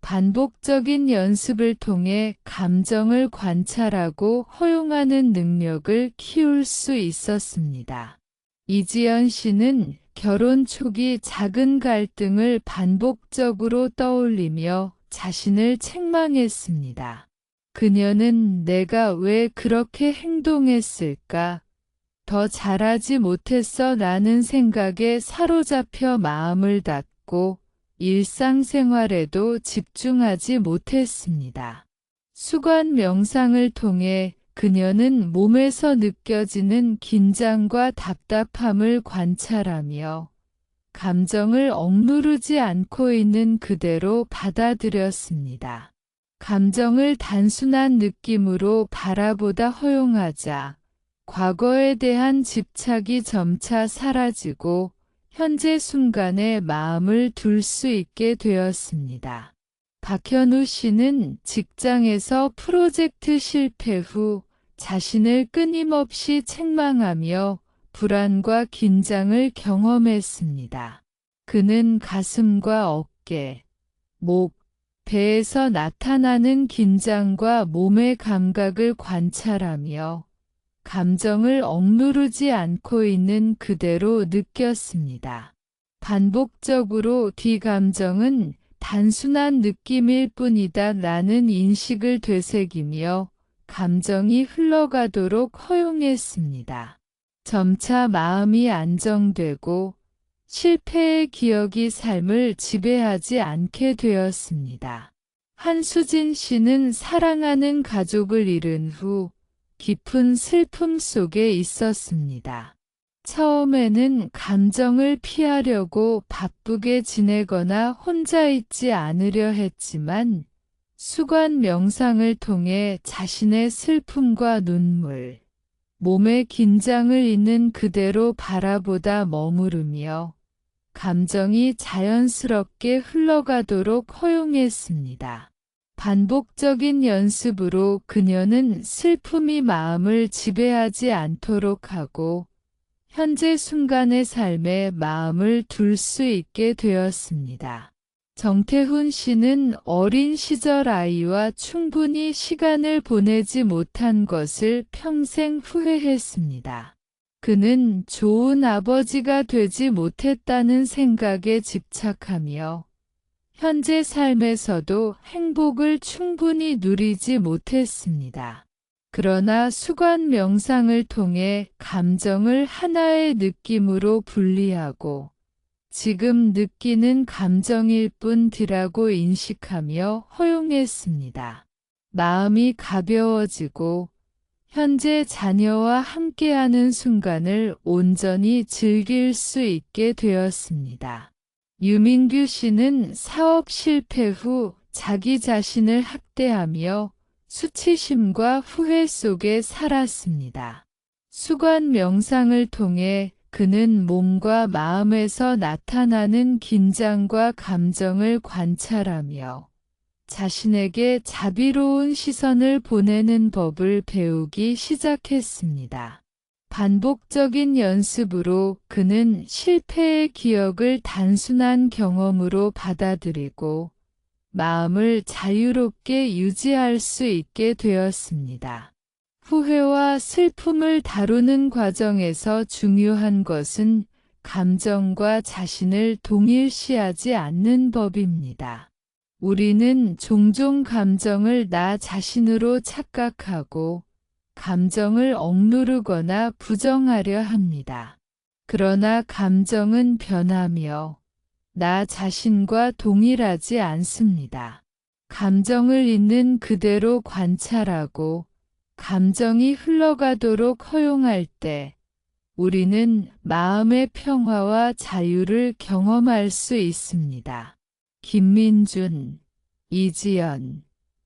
반복적인 연습을 통해 감정을 관찰하고 허용하는 능력을 키울 수 있었습니다. 이지연 씨는 결혼 초기 작은 갈등을 반복적으로 떠올리며 자신을 책망했습니다. 그녀는 내가 왜 그렇게 행동했을까? 더 잘하지 못했어 라는 생각에 사로잡혀 마음을 닫고 일상생활에도 집중하지 못했습니다. 수관 명상을 통해 그녀는 몸에서 느껴지는 긴장과 답답함을 관찰하며 감정을 억누르지 않고 있는 그대로 받아들였습니다. 감정을 단순한 느낌으로 바라보다 허용하자 과거에 대한 집착이 점차 사라지고 현재 순간에 마음을 둘 수 있게 되었습니다. 박현우 씨는 직장에서 프로젝트 실패 후 자신을 끊임없이 책망하며 불안과 긴장을 경험했습니다. 그는 가슴과 어깨, 목, 배에서 나타나는 긴장과 몸의 감각을 관찰하며 감정을 억누르지 않고 있는 그대로 느꼈습니다. 반복적으로 이 감정은 단순한 느낌일 뿐이다 라는 인식을 되새기며 감정이 흘러가도록 허용했습니다. 점차 마음이 안정되고 실패의 기억이 삶을 지배하지 않게 되었습니다. 한수진 씨는 사랑하는 가족을 잃은 후 깊은 슬픔 속에 있었습니다. 처음에는 감정을 피하려고 바쁘게 지내거나 혼자 있지 않으려 했지만 수관 명상을 통해 자신의 슬픔과 눈물, 몸의 긴장을 있는 그대로 바라보다 머무르며 감정이 자연스럽게 흘러가도록 허용했습니다. 반복적인 연습으로 그녀는 슬픔이 마음을 지배하지 않도록 하고 현재 순간의 삶에 마음을 둘 수 있게 되었습니다. 정태훈 씨는 어린 시절 아이와 충분히 시간을 보내지 못한 것을 평생 후회했습니다. 그는 좋은 아버지가 되지 못했다는 생각에 집착하며 현재 삶에서도 행복을 충분히 누리지 못했습니다. 그러나 수관 명상을 통해 감정을 하나의 느낌으로 분리하고 지금 느끼는 감정일 뿐이라고 인식하며 허용했습니다. 마음이 가벼워지고 현재 자녀와 함께하는 순간을 온전히 즐길 수 있게 되었습니다. 유민규 씨는 사업 실패 후 자기 자신을 학대하며 수치심과 후회 속에 살았습니다. 수관 명상을 통해 그는 몸과 마음에서 나타나는 긴장과 감정을 관찰하며 자신에게 자비로운 시선을 보내는 법을 배우기 시작했습니다. 반복적인 연습으로 그는 실패의 기억을 단순한 경험으로 받아들이고 마음을 자유롭게 유지할 수 있게 되었습니다. 후회와 슬픔을 다루는 과정에서 중요한 것은 감정과 자신을 동일시하지 않는 법입니다. 우리는 종종 감정을 나 자신으로 착각하고 감정을 억누르거나 부정하려 합니다. 그러나 감정은 변하며 나 자신과 동일하지 않습니다. 감정을 있는 그대로 관찰하고 감정이 흘러가도록 허용할 때 우리는 마음의 평화와 자유를 경험할 수 있습니다. 김민준, 이지연,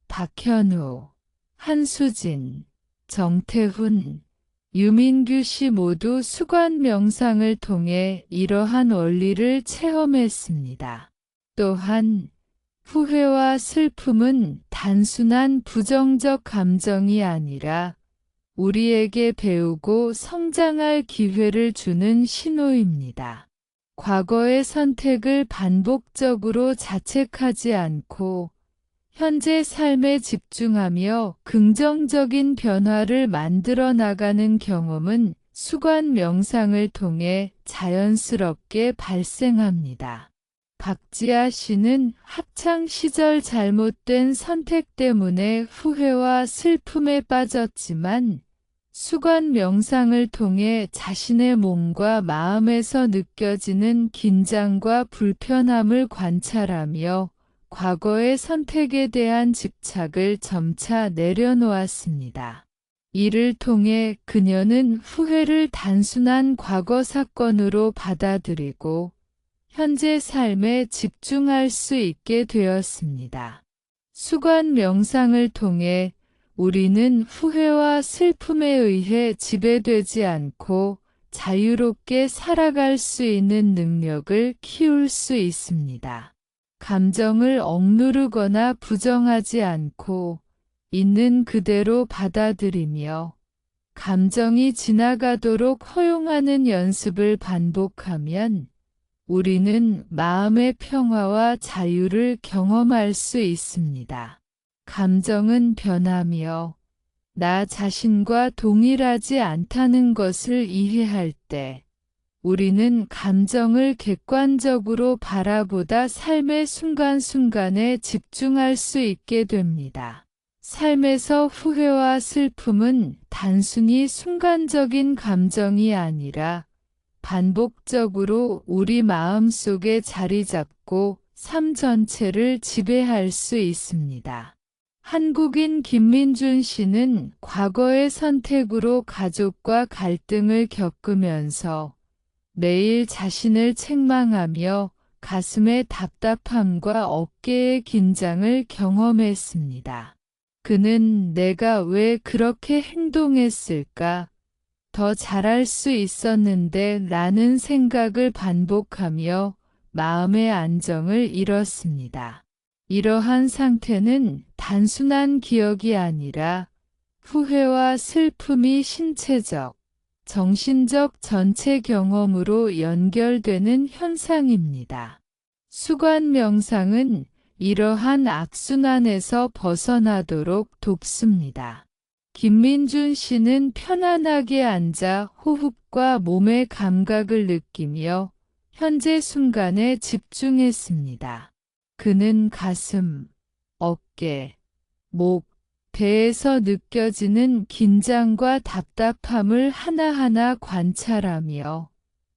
박현우, 한수진, 정태훈, 유민규 씨 모두 수관 명상을 통해 이러한 원리를 체험했습니다. 또한 후회와 슬픔은 단순한 부정적 감정이 아니라 우리에게 배우고 성장할 기회를 주는 신호입니다. 과거의 선택을 반복적으로 자책하지 않고 현재 삶에 집중하며 긍정적인 변화를 만들어 나가는 경험은 수관 명상을 통해 자연스럽게 발생합니다. 박지아 씨는 학창 시절 잘못된 선택 때문에 후회와 슬픔에 빠졌지만 수관 명상을 통해 자신의 몸과 마음에서 느껴지는 긴장과 불편함을 관찰하며 과거의 선택에 대한 집착을 점차 내려놓았습니다. 이를 통해 그녀는 후회를 단순한 과거 사건으로 받아들이고 현재 삶에 집중할 수 있게 되었습니다. 수관 명상을 통해 우리는 후회와 슬픔에 의해 지배되지 않고 자유롭게 살아갈 수 있는 능력을 키울 수 있습니다. 감정을 억누르거나 부정하지 않고 있는 그대로 받아들이며 감정이 지나가도록 허용하는 연습을 반복하면 우리는 마음의 평화와 자유를 경험할 수 있습니다. 감정은 변하며 나 자신과 동일하지 않다는 것을 이해할 때 우리는 감정을 객관적으로 바라보다 삶의 순간순간에 집중할 수 있게 됩니다. 삶에서 후회와 슬픔은 단순히 순간적인 감정이 아니라 반복적으로 우리 마음속에 자리 잡고 삶 전체를 지배할 수 있습니다. 한국인 김민준 씨는 과거의 선택으로 가족과 갈등을 겪으면서 매일 자신을 책망하며 가슴의 답답함과 어깨의 긴장을 경험했습니다. 그는 내가 왜 그렇게 행동했을까? 더 잘할 수 있었는데 라는 생각을 반복하며 마음의 안정을 잃었습니다. 이러한 상태는 단순한 기억이 아니라 후회와 슬픔이 신체적, 정신적 전체 경험으로 연결되는 현상입니다. 수관 명상은 이러한 악순환에서 벗어나도록 돕습니다. 김민준 씨는 편안하게 앉아 호흡과 몸의 감각을 느끼며 현재 순간에 집중했습니다. 그는 가슴, 어깨, 목, 배에서 느껴지는 긴장과 답답함을 하나하나 관찰하며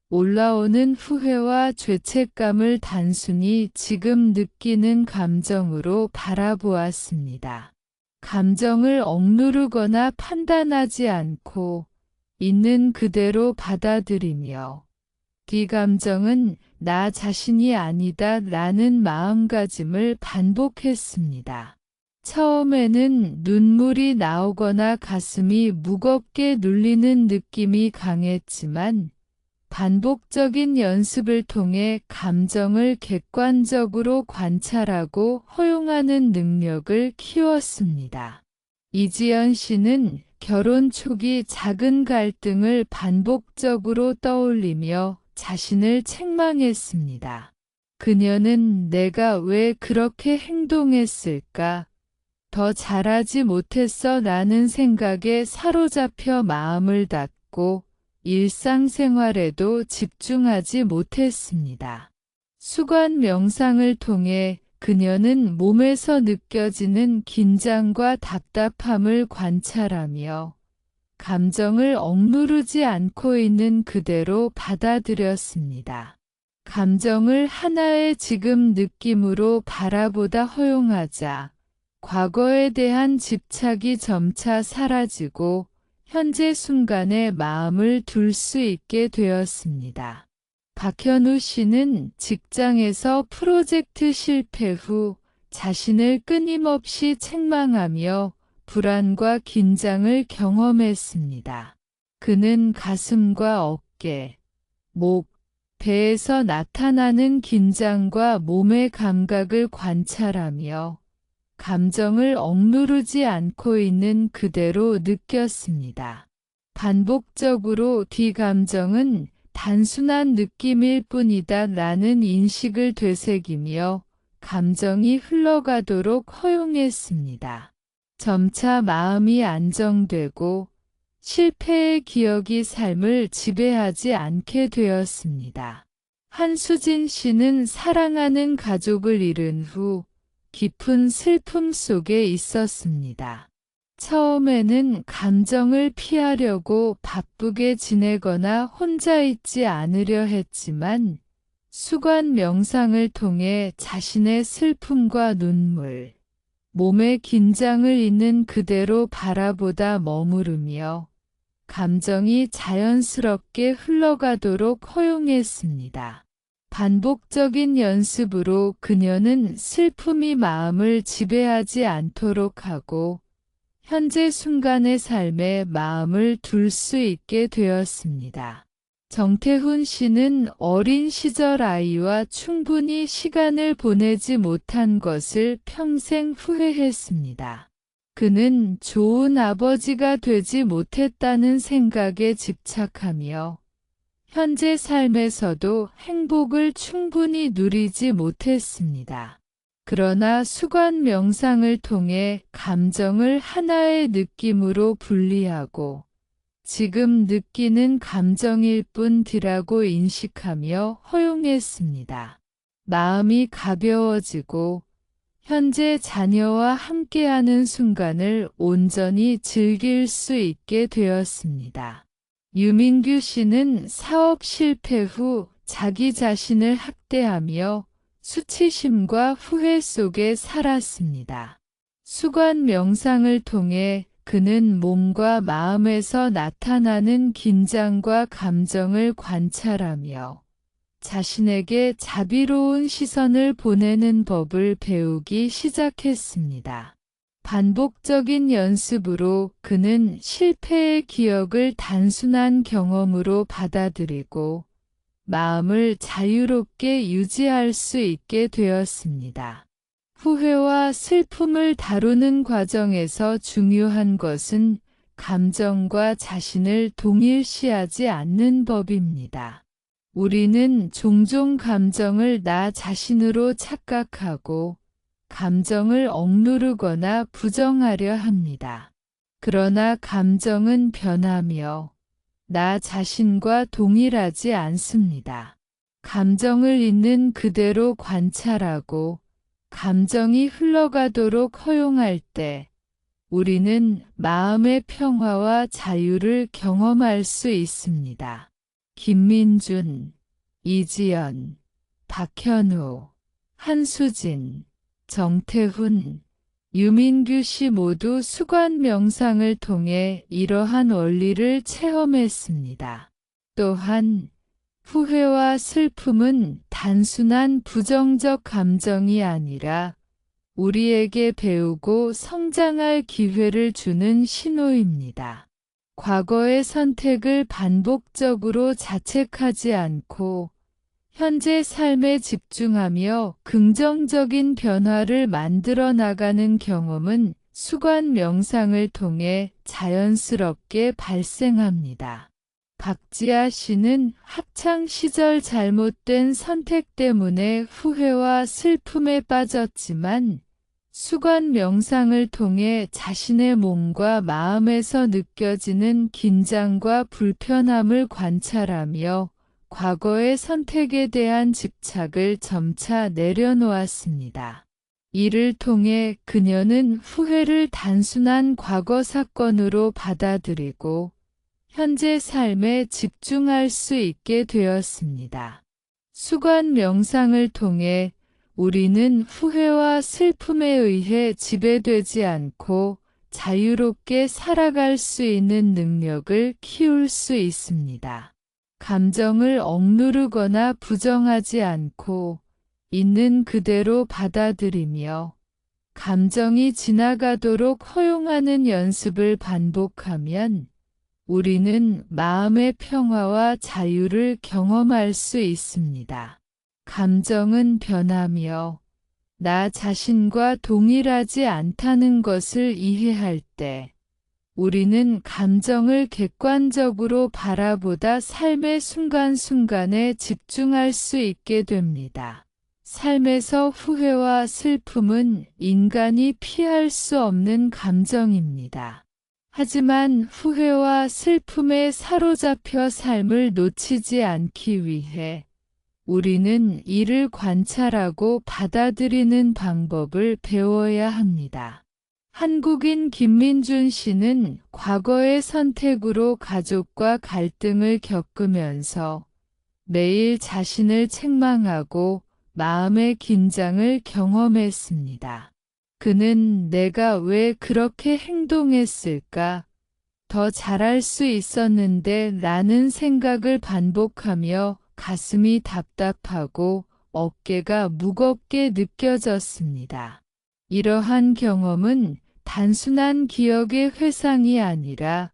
올라오는 후회와 죄책감을 단순히 지금 느끼는 감정으로 바라보았습니다. 감정을 억누르거나 판단하지 않고 있는 그대로 받아들이며 이 감정은 나 자신이 아니다 라는 마음가짐을 반복했습니다. 처음에는 눈물이 나오거나 가슴이 무겁게 눌리는 느낌이 강했지만 반복적인 연습을 통해 감정을 객관적으로 관찰하고 허용하는 능력을 키웠습니다. 이지연 씨는 결혼 초기 작은 갈등을 반복적으로 떠올리며 자신을 책망했습니다. 그녀는 내가 왜 그렇게 행동했을까? 더 잘하지 못했어 라는 생각에 사로잡혀 마음을 닫고 일상생활에도 집중하지 못했습니다. 수관 명상을 통해 그녀는 몸에서 느껴지는 긴장과 답답함을 관찰하며 감정을 억누르지 않고 있는 그대로 받아들였습니다. 감정을 하나의 지금 느낌으로 바라보다 허용하자 과거에 대한 집착이 점차 사라지고 현재 순간에 마음을 둘 수 있게 되었습니다. 박현우 씨는 직장에서 프로젝트 실패 후 자신을 끊임없이 책망하며 불안과 긴장을 경험했습니다. 그는 가슴과 어깨, 목, 배에서 나타나는 긴장과 몸의 감각을 관찰하며 감정을 억누르지 않고 있는 그대로 느꼈습니다. 반복적으로 이 감정은 단순한 느낌일 뿐이다 라는 인식을 되새기며 감정이 흘러가도록 허용했습니다. 점차 마음이 안정되고 실패의 기억이 삶을 지배하지 않게 되었습니다. 한수진 씨는 사랑하는 가족을 잃은 후 깊은 슬픔 속에 있었습니다. 처음에는 감정을 피하려고 바쁘게 지내거나 혼자 있지 않으려 했지만 수관 명상을 통해 자신의 슬픔과 눈물, 몸의 긴장을 있는 그대로 바라보다 머무르며 감정이 자연스럽게 흘러가도록 허용했습니다. 반복적인 연습으로 그녀는 슬픔이 마음을 지배하지 않도록 하고 현재 순간의 삶에 마음을 둘 수 있게 되었습니다. 정태훈 씨는 어린 시절 아이와 충분히 시간을 보내지 못한 것을 평생 후회했습니다. 그는 좋은 아버지가 되지 못했다는 생각에 집착하며 현재 삶에서도 행복을 충분히 누리지 못했습니다. 그러나 수관 명상을 통해 감정을 하나의 느낌으로 분리하고 지금 느끼는 감정일 뿐이라고 인식하며 허용했습니다. 마음이 가벼워지고 현재 자녀와 함께하는 순간을 온전히 즐길 수 있게 되었습니다. 유민규 씨는 사업 실패 후 자기 자신을 학대하며 수치심과 후회 속에 살았습니다. 수관 명상을 통해 그는 몸과 마음에서 나타나는 긴장과 감정을 관찰하며 자신에게 자비로운 시선을 보내는 법을 배우기 시작했습니다. 반복적인 연습으로 그는 실패의 기억을 단순한 경험으로 받아들이고 마음을 자유롭게 유지할 수 있게 되었습니다. 후회와 슬픔을 다루는 과정에서 중요한 것은 감정과 자신을 동일시하지 않는 법입니다. 우리는 종종 감정을 나 자신으로 착각하고 감정을 억누르거나 부정하려 합니다. 그러나 감정은 변하며 나 자신과 동일하지 않습니다. 감정을 있는 그대로 관찰하고 감정이 흘러가도록 허용할 때 우리는 마음의 평화와 자유를 경험할 수 있습니다. 김민준, 이지연, 박현우, 한수진, 정태훈, 유민규 씨 모두 수관 명상을 통해 이러한 원리를 체험했습니다. 또한 후회와 슬픔은 단순한 부정적 감정이 아니라 우리에게 배우고 성장할 기회를 주는 신호입니다. 과거의 선택을 반복적으로 자책하지 않고 현재 삶에 집중하며 긍정적인 변화를 만들어 나가는 경험은 수관 명상을 통해 자연스럽게 발생합니다. 박지아 씨는 학창 시절 잘못된 선택 때문에 후회와 슬픔에 빠졌지만 수관 명상을 통해 자신의 몸과 마음에서 느껴지는 긴장과 불편함을 관찰하며 과거의 선택에 대한 집착을 점차 내려놓았습니다. 이를 통해 그녀는 후회를 단순한 과거 사건으로 받아들이고 현재 삶에 집중할 수 있게 되었습니다. 수관 명상을 통해 우리는 후회와 슬픔에 의해 지배되지 않고 자유롭게 살아갈 수 있는 능력을 키울 수 있습니다. 감정을 억누르거나 부정하지 않고 있는 그대로 받아들이며 감정이 지나가도록 허용하는 연습을 반복하면 우리는 마음의 평화와 자유를 경험할 수 있습니다. 감정은 변하며 나 자신과 동일하지 않다는 것을 이해할 때 우리는 감정을 객관적으로 바라보다 삶의 순간순간에 집중할 수 있게 됩니다. 삶에서 후회와 슬픔은 인간이 피할 수 없는 감정입니다. 하지만 후회와 슬픔에 사로잡혀 삶을 놓치지 않기 위해 우리는 이를 관찰하고 받아들이는 방법을 배워야 합니다. 한국인 김민준 씨는 과거의 선택으로 가족과 갈등을 겪으면서 매일 자신을 책망하고 마음의 긴장을 경험했습니다. 그는 내가 왜 그렇게 행동했을까? 더 잘할 수 있었는데 라는 생각을 반복하며 가슴이 답답하고 어깨가 무겁게 느껴졌습니다. 이러한 경험은 단순한 기억의 회상이 아니라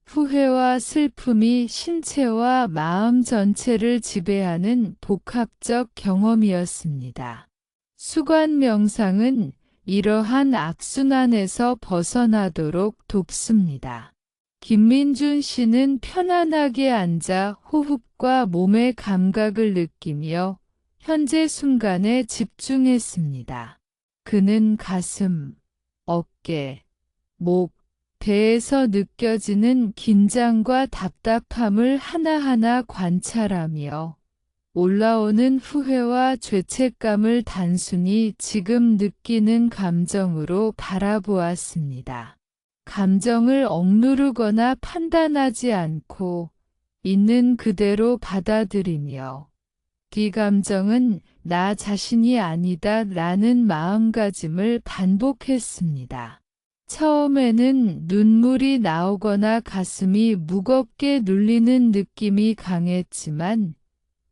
후회와 슬픔이 신체와 마음 전체를 지배하는 복합적 경험이었습니다. 수관 명상은 이러한 악순환에서 벗어나도록 돕습니다. 김민준 씨는 편안하게 앉아 호흡과 몸의 감각을 느끼며 현재 순간에 집중했습니다. 그는 가슴, 어깨, 목, 배에서 느껴지는 긴장과 답답함을 하나하나 관찰하며 올라오는 후회와 죄책감을 단순히 지금 느끼는 감정으로 바라보았습니다. 감정을 억누르거나 판단하지 않고 있는 그대로 받아들이며 이 감정은 나 자신이 아니다 라는 마음가짐을 반복했습니다. 처음에는 눈물이 나오거나 가슴이 무겁게 눌리는 느낌이 강했지만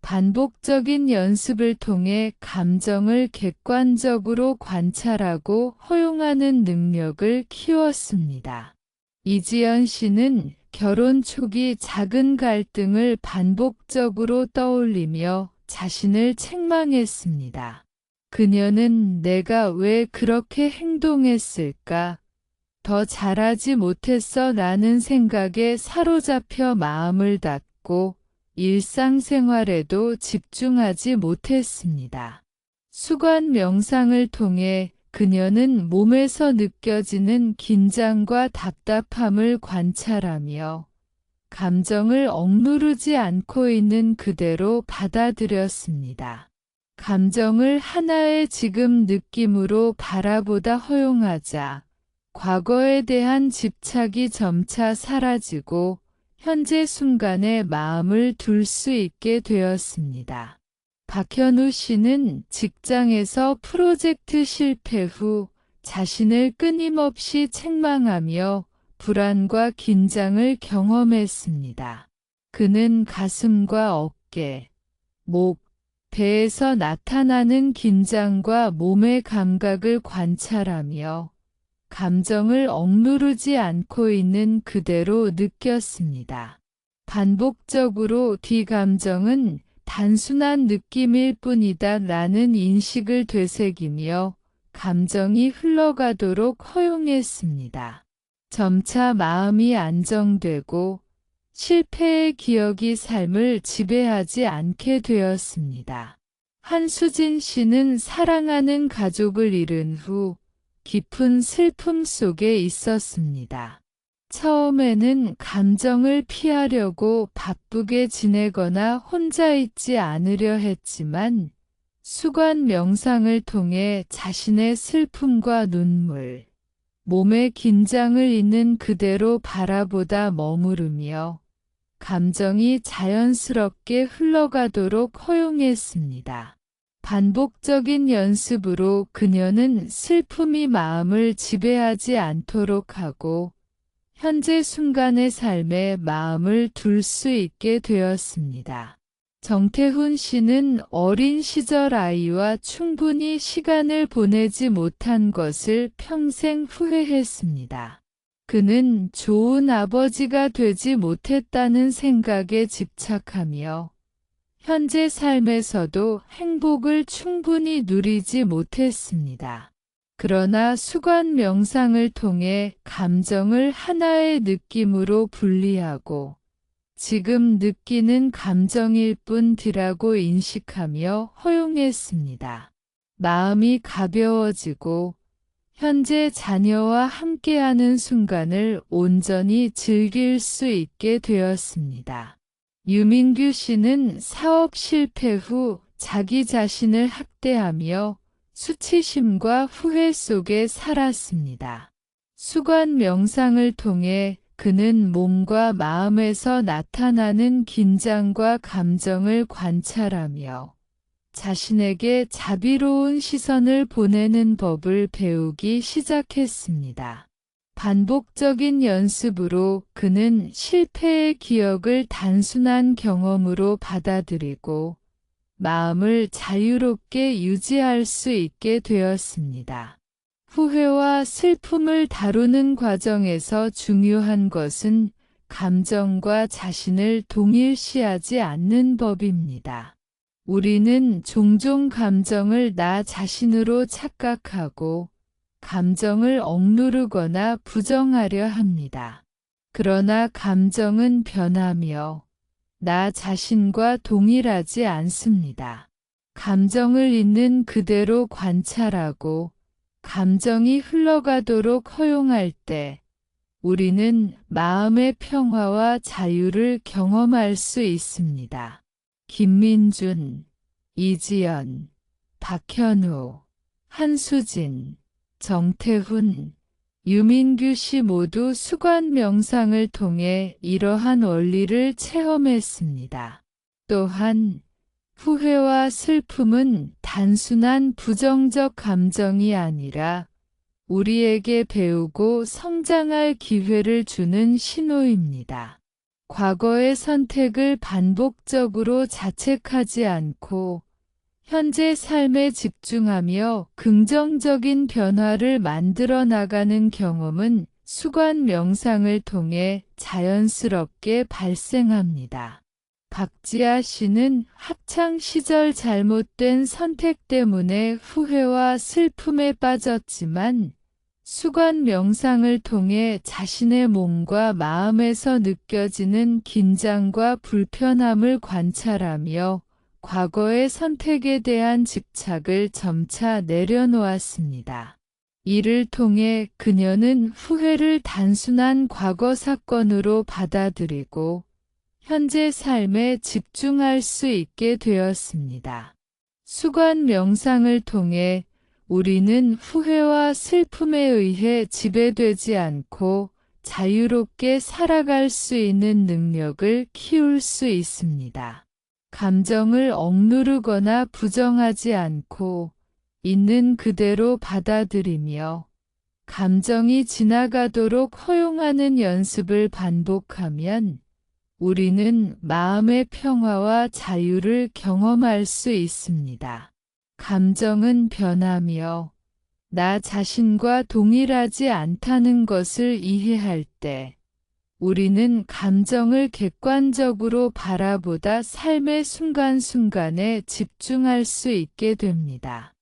반복적인 연습을 통해 감정을 객관적으로 관찰하고 허용하는 능력을 키웠습니다. 이지연 씨는 결혼 초기 작은 갈등을 반복적으로 떠올리며 자신을 책망했습니다. 그녀는 내가 왜 그렇게 행동했을까? 더 잘하지 못했어 라는 생각에 사로잡혀 마음을 닫고 일상생활에도 집중하지 못했습니다. 수관 명상을 통해 그녀는 몸에서 느껴지는 긴장과 답답함을 관찰하며 감정을 억누르지 않고 있는 그대로 받아들였습니다. 감정을 하나의 지금 느낌으로 바라보다 허용하자 과거에 대한 집착이 점차 사라지고 현재 순간에 마음을 둘 수 있게 되었습니다. 박현우 씨는 직장에서 프로젝트 실패 후 자신을 끊임없이 책망하며 불안과 긴장을 경험했습니다. 그는 가슴과 어깨, 목, 배에서 나타나는 긴장과 몸의 감각을 관찰하며 감정을 억누르지 않고 있는 그대로 느꼈습니다. 반복적으로 이 감정은 단순한 느낌일 뿐이다 라는 인식을 되새기며 감정이 흘러가도록 허용했습니다. 점차 마음이 안정되고 실패의 기억이 삶을 지배하지 않게 되었습니다. 한수진 씨는 사랑하는 가족을 잃은 후 깊은 슬픔 속에 있었습니다. 처음에는 감정을 피하려고 바쁘게 지내거나 혼자 있지 않으려 했지만 수관 명상을 통해 자신의 슬픔과 눈물, 몸의 긴장을 있는 그대로 바라보다 머무르며 감정이 자연스럽게 흘러가도록 허용했습니다. 반복적인 연습으로 그녀는 슬픔이 마음을 지배하지 않도록 하고 현재 순간의 삶에 마음을 둘 수 있게 되었습니다. 정태훈 씨는 어린 시절 아이와 충분히 시간을 보내지 못한 것을 평생 후회했습니다. 그는 좋은 아버지가 되지 못했다는 생각에 집착하며 현재 삶에서도 행복을 충분히 누리지 못했습니다. 그러나 수관 명상을 통해 감정을 하나의 느낌으로 분리하고 지금 느끼는 감정일 뿐이라고 인식하며 허용했습니다. 마음이 가벼워지고 현재 자녀와 함께하는 순간을 온전히 즐길 수 있게 되었습니다. 유민규 씨는 사업 실패 후 자기 자신을 학대하며 수치심과 후회 속에 살았습니다. 수관 명상을 통해 그는 몸과 마음에서 나타나는 긴장과 감정을 관찰하며 자신에게 자비로운 시선을 보내는 법을 배우기 시작했습니다. 반복적인 연습으로 그는 실패의 기억을 단순한 경험으로 받아들이고 마음을 자유롭게 유지할 수 있게 되었습니다. 후회와 슬픔을 다루는 과정에서 중요한 것은 감정과 자신을 동일시하지 않는 법입니다. 우리는 종종 감정을 나 자신으로 착각하고 감정을 억누르거나 부정하려 합니다. 그러나 감정은 변하며 나 자신과 동일하지 않습니다. 감정을 있는 그대로 관찰하고 감정이 흘러가도록 허용할 때 우리는 마음의 평화와 자유를 경험할 수 있습니다. 김민준, 이지연, 박현우, 한수진, 정태훈, 유민규 씨 모두 수관 명상을 통해 이러한 원리를 체험했습니다. 또한 후회와 슬픔은 단순한 부정적 감정이 아니라 우리에게 배우고 성장할 기회를 주는 신호입니다. 과거의 선택을 반복적으로 자책하지 않고 현재 삶에 집중하며 긍정적인 변화를 만들어 나가는 경험은 수관 명상을 통해 자연스럽게 발생합니다. 박지아 씨는 학창 시절 잘못된 선택 때문에 후회와 슬픔에 빠졌지만 수관 명상을 통해 자신의 몸과 마음에서 느껴지는 긴장과 불편함을 관찰하며 과거의 선택에 대한 집착을 점차 내려놓았습니다. 이를 통해 그녀는 후회를 단순한 과거 사건으로 받아들이고 현재 삶에 집중할 수 있게 되었습니다. 수관 명상을 통해 우리는 후회와 슬픔에 의해 지배되지 않고 자유롭게 살아갈 수 있는 능력을 키울 수 있습니다. 감정을 억누르거나 부정하지 않고 있는 그대로 받아들이며 감정이 지나가도록 허용하는 연습을 반복하면 우리는 마음의 평화와 자유를 경험할 수 있습니다. 감정은 변하며 나 자신과 동일하지 않다는 것을 이해할 때 우리는 감정을 객관적으로 바라보다 삶의 순간순간에 집중할 수 있게 됩니다.